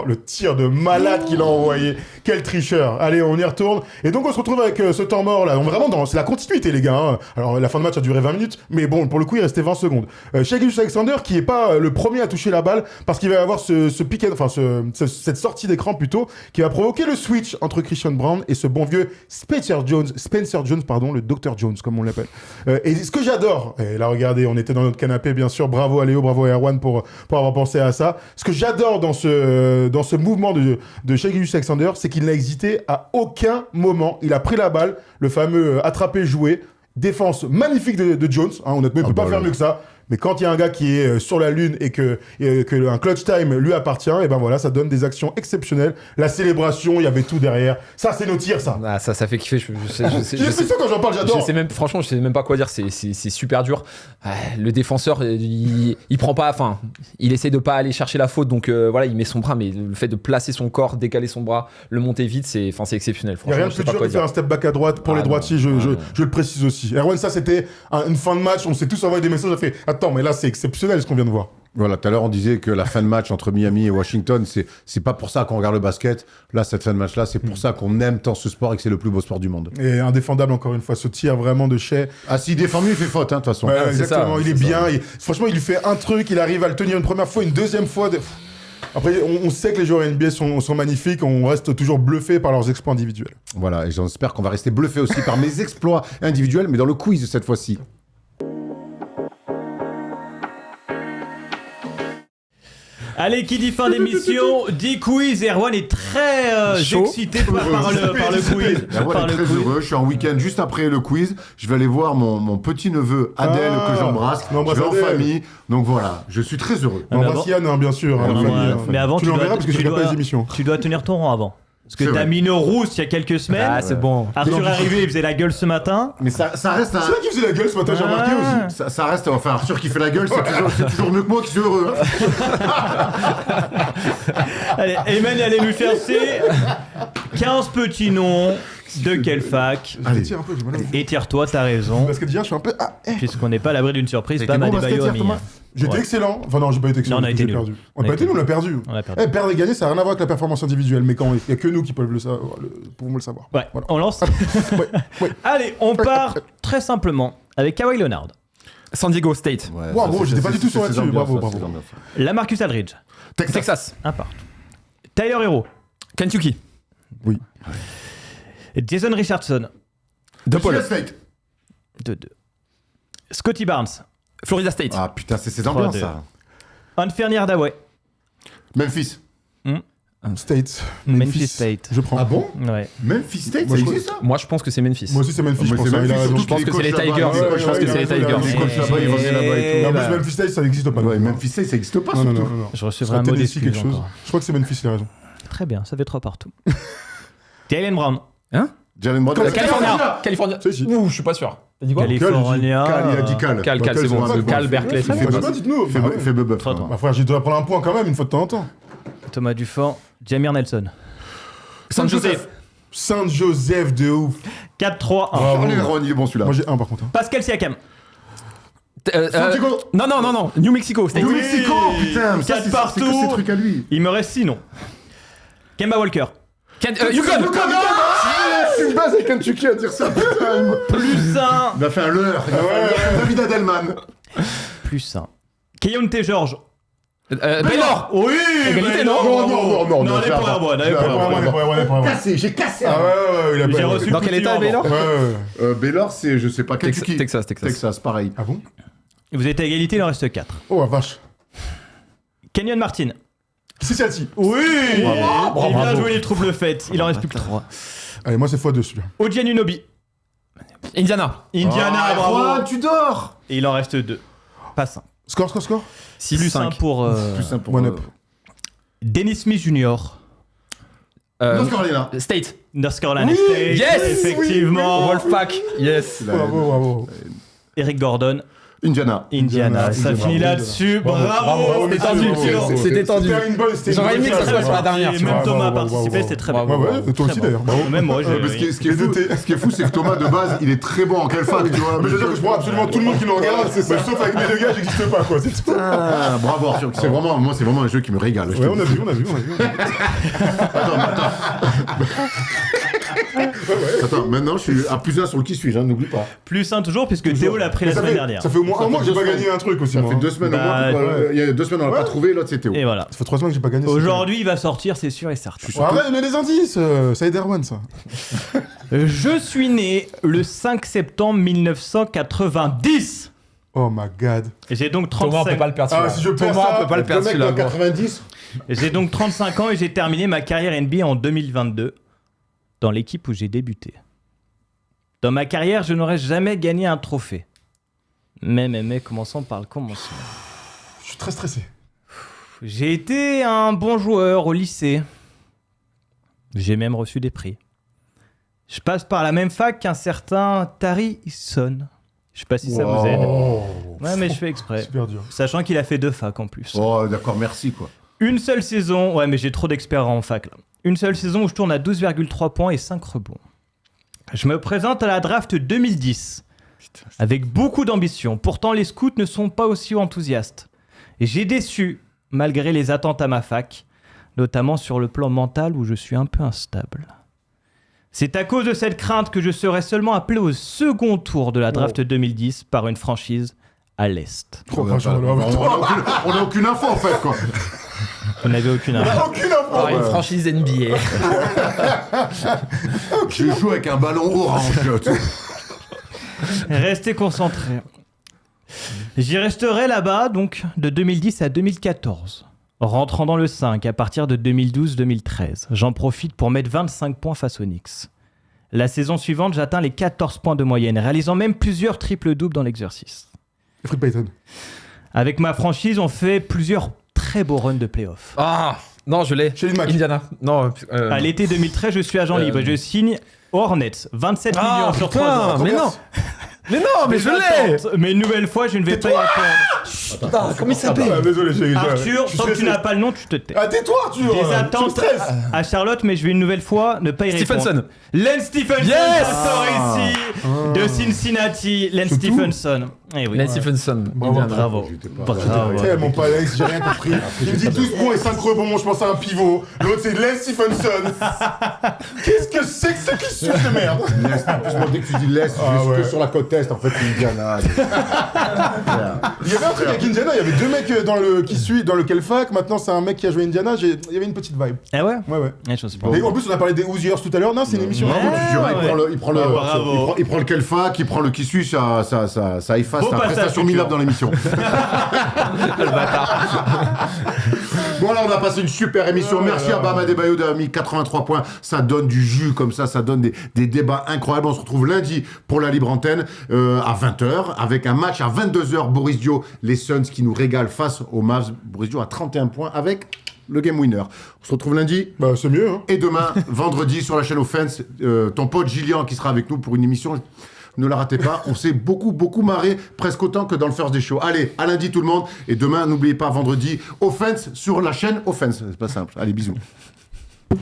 Speaker 2: Le tir de malade qu'il a envoyé. Quel tricheur. Allez, on y retourne. Et donc, on se retrouve avec ce temps mort là. C'est la continuité, les gars. Hein. Alors, la fin de match a duré 20 minutes. Mais bon, pour le coup, il restait 20 secondes. Shai Gilgeous-Alexander, qui est pas le premier à toucher la balle, parce qu'il va y avoir cette sortie d'écran plutôt, qui va provoquer le switch entre Christian Brown et ce bon vieux Spencer Jones, le Dr. Jones, comme on l'appelle. Et ce que j'adore, et là, regardez, on était dans notre canapé, bien sûr. Bravo à Léo, bravo à Erwan pour avoir pensé à ça. Ce que j'adore dans ce mouvement de Shai Gilgeous-Alexander, c'est qu'il n'a hésité à aucun moment. Il a pris la balle, le fameux attraper-jouer, défense magnifique de Jones. Hein, honnêtement, il ne peut pas faire mieux que ça. Mais quand il y a un gars qui est sur la lune et que un clutch time lui appartient, et ben voilà, ça donne des actions exceptionnelles. La célébration, il y avait tout derrière. Ça, c'est nos tirs, ça.
Speaker 3: Ah, ça fait kiffer.
Speaker 2: J'ai l'impression quand j'en parle, j'adore.
Speaker 3: Franchement, je sais même pas quoi dire. C'est super dur. Le défenseur, il prend pas. Enfin, il essaie de pas aller chercher la faute. Donc voilà, il met son bras, mais le fait de placer son corps, décaler son bras, le monter vite, c'est exceptionnel.
Speaker 2: Il n'y a rien de plus dur que faire un step back à droite pour les droitiers. Je le précise aussi. Erwan, ça c'était une fin de match. On s'est tous envoyé des messages. On a fait attends, mais là c'est exceptionnel ce qu'on vient de voir.
Speaker 1: Voilà, tout à l'heure on disait que la fin de match entre Miami et Washington, c'est pas pour ça qu'on regarde le basket. Là, cette fin de match-là, c'est pour ça qu'on aime tant ce sport et que c'est le plus beau sport du monde.
Speaker 2: Et indéfendable encore une fois, ce tir vraiment de Shai.
Speaker 1: Ah, s'il défend mieux, il fait faute, de toute façon.
Speaker 2: Ouais, exactement, il est bien. Franchement, il lui fait un truc, il arrive à le tenir une première fois, une deuxième fois. Après, on sait que les joueurs NBA sont magnifiques, on reste toujours bluffé par leurs exploits individuels.
Speaker 1: Voilà, et j'espère qu'on va rester bluffé aussi par mes exploits individuels, mais dans le quiz cette fois-ci.
Speaker 4: Allez, qui dit fin d'émission, dit quiz. Erwan est très excité par le quiz.
Speaker 1: Erwan est très heureux. Je suis en week-end juste après le quiz. Je vais aller voir mon petit-neveu Adèle que j'embrasse. Je vais en famille. Donc voilà, je suis très heureux.
Speaker 2: On embrasse Yann, bien sûr.
Speaker 4: Mais avant,
Speaker 2: tu l'enverras parce que je ne pas les émissions.
Speaker 4: Tu dois tenir ton rang avant. Parce que t'as mis une rousse il y a quelques semaines.
Speaker 3: Ah, c'est bon.
Speaker 4: Arthur est arrivé, il faisait la gueule ce matin.
Speaker 1: Mais ça reste un...
Speaker 2: C'est vrai qu'il faisait la gueule ce matin, j'ai remarqué aussi.
Speaker 1: Ça reste... Enfin, Arthur qui fait la gueule, c'est toujours mieux que moi qui suis heureux.
Speaker 4: Allez, Eman allait nous chercher 15 petits noms. De quelle fac?
Speaker 2: Allez, tire un peu, j'ai mal.
Speaker 4: Étire-toi, t'as raison.
Speaker 2: Parce que déjà, je suis un peu...
Speaker 4: Puisqu'on n'est pas à l'abri d'une surprise, pas Adebayo Ami.
Speaker 2: J'étais excellent. Enfin non, j'ai pas été excellent.
Speaker 4: Non, on a été nul.
Speaker 2: On n'a pas été nul, on a perdu. Perdre et gagner, ça n'a rien à voir avec la performance individuelle. Mais quand il n'y a que nous qui peuvent pouvons le savoir.
Speaker 4: Ouais, voilà. On lance.
Speaker 2: ouais.
Speaker 4: Allez, on part très simplement avec Kawhi Leonard.
Speaker 3: San Diego State.
Speaker 2: Wow, bro, j'étais pas du tout sur là-dessus. Bravo.
Speaker 4: Lamarcus Aldridge.
Speaker 3: Texas.
Speaker 4: Un partout. Tyler Hero.
Speaker 3: Kentucky.
Speaker 2: Oui.
Speaker 4: Jason Richardson.
Speaker 1: DePaul. State.
Speaker 4: 2-2. Scotty Barnes.
Speaker 3: Florida State.
Speaker 1: Ah putain, c'est ambiance ça.
Speaker 4: Anferni Hardaway.
Speaker 1: Memphis.
Speaker 2: State.
Speaker 4: Memphis State.
Speaker 2: Je prends.
Speaker 1: Ah bon?
Speaker 4: Ouais.
Speaker 1: Memphis State, ça existe ça?
Speaker 3: Moi je pense que c'est Memphis.
Speaker 2: Moi aussi c'est Memphis, je pense.
Speaker 3: Je pense que c'est les Tigers. Je pense que c'est les Tigers.
Speaker 1: Les coachs là-bas, ils reviennent là-bas et tout.
Speaker 2: En plus, Memphis State, ça n'existe pas.
Speaker 1: Ouais, Memphis State, ça n'existe pas surtout.
Speaker 2: Non.
Speaker 4: Je recevrai un mot d'excuse
Speaker 2: quelque chose. Je crois que c'est Memphis, il a raison.
Speaker 4: Très bien, ça fait 3 partout. Jaylen Brown.
Speaker 3: Hein?
Speaker 1: Jaylen Brown.
Speaker 3: California.
Speaker 1: Ouh, je suis pas sûr.
Speaker 3: T'as dit quoi?
Speaker 4: California.
Speaker 1: Il a dit Cal.
Speaker 3: Cal, c'est bon. Cal, Berkeley, c'est
Speaker 2: Fais pas, dites-nous.
Speaker 1: Fais beuh.
Speaker 2: Ma frère, j'ai dois prendre un point quand même, une fois de temps en temps.
Speaker 4: Thomas Dufort. Jamir Nelson.
Speaker 3: San Joseph.
Speaker 2: Saint-Joseph de ouf.
Speaker 4: 4-3-1.
Speaker 1: Allez, Ron, il est bon celui-là.
Speaker 2: Moi j'ai un par contre.
Speaker 4: Pascal Siakam.
Speaker 3: Non. New Mexico.
Speaker 1: New Mexico, putain. Mais ça,
Speaker 4: 4
Speaker 1: c'est
Speaker 4: partout.
Speaker 1: que ces trucs à lui.
Speaker 4: Il me reste 6 noms. Kemba Walker.
Speaker 3: Yukon.
Speaker 1: Je suis base avec Kentucky à dire ça, putain.
Speaker 4: Plus 1.
Speaker 1: Il a fait un leurre. David Adelman.
Speaker 4: Plus 1. Keontae George.
Speaker 3: Baylor.
Speaker 4: Oui.
Speaker 3: Égalité,
Speaker 1: non.
Speaker 4: Non, allez pour Erwan.
Speaker 1: J'ai cassé.
Speaker 2: Ah ouais, il a pas.
Speaker 4: J'ai reçu
Speaker 3: Dans quel état Baylor?
Speaker 2: Ouais.
Speaker 1: Baylor, c'est, je sais pas, Kentucky.
Speaker 3: Texas.
Speaker 1: Texas, pareil.
Speaker 2: Ah bon?
Speaker 4: Vous êtes à égalité, il en reste 4.
Speaker 2: Oh la vache.
Speaker 4: Kenyon Martin.
Speaker 2: C'est celle-ci.
Speaker 4: Oui.
Speaker 1: Bravo.
Speaker 4: Il vient jouer les troubles faites. Il en reste plus que 3.
Speaker 2: Allez, moi c'est x2 celui-là.
Speaker 4: Oji Anunoby.
Speaker 3: Indiana.
Speaker 4: Indiana, bravo.
Speaker 1: Juan, tu dors.
Speaker 4: Et il en reste 2. Pas 5.
Speaker 2: Score.
Speaker 4: Plus 1 pour
Speaker 1: Plus simple pour
Speaker 2: One up.
Speaker 4: Dennis Smith Jr.
Speaker 1: North Carolina.
Speaker 3: State.
Speaker 4: North Carolina
Speaker 2: Oui,
Speaker 4: State.
Speaker 3: yes,
Speaker 4: Effectivement.
Speaker 3: Wolfpack. Yes.
Speaker 2: Bravo.
Speaker 4: Eric Gordon.
Speaker 1: Indiana.
Speaker 4: Indiana. Ça finit là-dessus. Bravo.
Speaker 3: C'était tendu. C'était tendu.
Speaker 2: C'était une bonne.
Speaker 3: J'aurais aimé que ça soit sur la dernière.
Speaker 4: Et
Speaker 3: tu
Speaker 4: même
Speaker 3: vois.
Speaker 4: Thomas a
Speaker 2: Bravo,
Speaker 4: participé,
Speaker 2: bravo,
Speaker 4: c'était très
Speaker 3: bravo.
Speaker 4: bien.
Speaker 2: Ouais, et toi aussi
Speaker 4: Très
Speaker 2: d'ailleurs.
Speaker 4: bon.
Speaker 2: Bravo.
Speaker 4: Même moi,
Speaker 1: Mais ce qui est fou, c'est que Thomas, de base, il est très bon en quelle fac, tu vois.
Speaker 2: Mais je veux dire que je prends absolument tout le monde qui nous regarde, mais sauf avec mes deux gars, j'existe pas quoi, c'est tout.
Speaker 1: Ah, bravo Arthur. C'est vraiment un jeu qui me régale. je te
Speaker 2: Ouais, on
Speaker 1: dis.
Speaker 2: a vu.
Speaker 1: Attends, maintenant je suis à plus 1 sur le qui suis-je, hein, n'oublie pas.
Speaker 4: Plus 1 toujours, puisque Théo l'a pris la semaine dernière.
Speaker 2: Ça fait au moins un mois que j'ai pas
Speaker 1: deux
Speaker 2: gagné un truc aussi.
Speaker 1: Ça
Speaker 2: moi.
Speaker 1: fait 2 semaines au
Speaker 4: Bah,
Speaker 1: moins.
Speaker 2: ouais.
Speaker 1: Il y a 2 semaines, on l'a pas trouvé, l'autre c'était où.
Speaker 4: Et voilà.
Speaker 2: Ça fait 3 semaines que j'ai pas gagné.
Speaker 4: Aujourd'hui, il va sortir, c'est sûr et certain.
Speaker 2: Ouais, arrête, il y a des indices. Ça aide Erwan ça.
Speaker 4: Je suis né le 5 septembre 1990.
Speaker 2: Oh my god.
Speaker 4: Et j'ai donc
Speaker 3: Thomas, on peut
Speaker 4: 35.
Speaker 3: pas le perdre.
Speaker 2: Ah,
Speaker 3: celui-là.
Speaker 2: si je perds
Speaker 3: Thomas,
Speaker 2: ça,
Speaker 3: on peut pas le perdre
Speaker 1: mec
Speaker 3: celui-là.
Speaker 1: de 90.
Speaker 4: J'ai donc 35 ans et j'ai terminé ma carrière NBA en 2022 dans l'équipe où j'ai débuté. Dans ma carrière, je n'aurais jamais gagné un trophée. Mais, commençons par le commencement.
Speaker 2: Je suis très stressé.
Speaker 4: J'ai été un bon joueur au lycée. J'ai même reçu des prix. Je passe par la même fac qu'un certain Tari Son. Je sais pas si ça vous aide. Ouais, mais je fais exprès.
Speaker 2: Super dur.
Speaker 4: Sachant qu'il a fait 2 facs en plus.
Speaker 1: Oh, d'accord, merci quoi.
Speaker 4: Une seule saison, ouais mais j'ai trop d'expérience en fac là. Une seule saison où je tourne à 12,3 points et 5 rebonds. Je me présente à la draft 2010 avec beaucoup d'ambition. Pourtant les scouts ne sont pas aussi enthousiastes. Et j'ai déçu malgré les attentes à ma fac, notamment sur le plan mental où je suis un peu instable. C'est à cause de cette crainte que je serai seulement appelé au second tour de la draft 2010 par une franchise à l'Est.
Speaker 2: Trop
Speaker 1: On
Speaker 2: franchement,
Speaker 1: n'a aucune info en fait quoi.
Speaker 4: Vous n'avez aucune info.
Speaker 2: aucune info.
Speaker 3: Par une franchise NBA.
Speaker 1: Je joue avec un ballon orange.
Speaker 4: Restez concentrés. J'y resterai là-bas, donc, de 2010 à 2014. Rentrant dans le 5 à partir de 2012-2013. J'en profite pour mettre 25 points face aux Knicks. La saison suivante, j'atteins les 14 points de moyenne, réalisant même plusieurs triples-doubles dans l'exercice.
Speaker 2: Fred Payton.
Speaker 4: Avec ma franchise, on fait plusieurs très beaux runs de playoffs.
Speaker 3: Ah, non, je l'ai.
Speaker 2: Shelly Mack.
Speaker 3: Indiana. Non.
Speaker 4: À l'été 2013, je suis agent libre. Je signe Hornets. 27
Speaker 3: Ah,
Speaker 4: millions sur 3 ans.
Speaker 3: putain, mais non. Mais non, mais je l'ai.
Speaker 4: Mais une nouvelle fois, je ne vais pas y répondre.
Speaker 3: Putain, comment il s'appelle?
Speaker 2: Ah, désolé, j'ai.
Speaker 4: Arthur,
Speaker 2: je suis
Speaker 4: tant que tu
Speaker 2: stressé.
Speaker 4: n'as pas le nom, tu te tais.
Speaker 2: Ah, tais-toi, Arthur.
Speaker 4: Des
Speaker 2: Tu me
Speaker 4: attentes
Speaker 2: stresses.
Speaker 4: à Charlotte, mais je vais une nouvelle fois ne pas y répondre.
Speaker 3: Stephenson.
Speaker 4: Lance Stephenson
Speaker 3: Yes.
Speaker 4: sort ici de Cincinnati. Lance
Speaker 2: C'est tout
Speaker 4: Stephenson. Eh oui.
Speaker 3: Lance Stephenson.
Speaker 2: Bravo.
Speaker 3: Indiana.
Speaker 4: Bravo. Bravo.
Speaker 2: Tellement pas Alex, j'ai rien compris. Il me dit 12 points et 5 rebonds, je pense à un pivot. L'autre c'est Lance Stephenson. Qu'est-ce que c'est que ce qui suce de merde?
Speaker 1: Dès que tu dis l'Est,
Speaker 2: Ah,
Speaker 1: je
Speaker 2: ouais.
Speaker 1: que sur la côte Est, en fait, c'est Indiana.
Speaker 2: Il y avait un truc avec Indiana, il y avait 2 mecs dans le qui suit, dans lequel fac, maintenant c'est un mec qui a joué Indiana, il y avait une petite vibe.
Speaker 4: Ah ouais.
Speaker 2: Ouais.
Speaker 4: Je sais pas.
Speaker 2: Et en plus on a parlé des Hoosiers tout à l'heure, non c'est une émission.
Speaker 1: Non,
Speaker 2: hein.
Speaker 1: je dirais, il prend le
Speaker 4: Bravo.
Speaker 1: il prend le Kelfac, il prend le qui suit, ça efface
Speaker 4: Beau
Speaker 1: la
Speaker 4: passage,
Speaker 1: prestation
Speaker 4: futur.
Speaker 1: minable dans l'émission. Bon, alors on a passé une super émission. Merci à Bam Adebayo d'avoir mis 83 points. Ça donne du jus comme ça donne des débats incroyables. On se retrouve lundi pour la libre antenne à 20h avec un match à 22h. Boris Dio, les Suns qui nous régalent face aux Mavs. Boris Dio a 31 points avec le game winner. On se retrouve lundi.
Speaker 2: Bah c'est mieux hein.
Speaker 1: Et demain, vendredi, sur la chaîne Offense, ton pote Gillian qui sera avec nous pour une émission. Ne la ratez pas, on s'est beaucoup marré, presque autant que dans le First Day Show. Allez, à lundi tout le monde, et demain, n'oubliez pas, vendredi, Offense sur la chaîne Offense. C'est pas simple. Allez, bisous.
Speaker 2: Oh,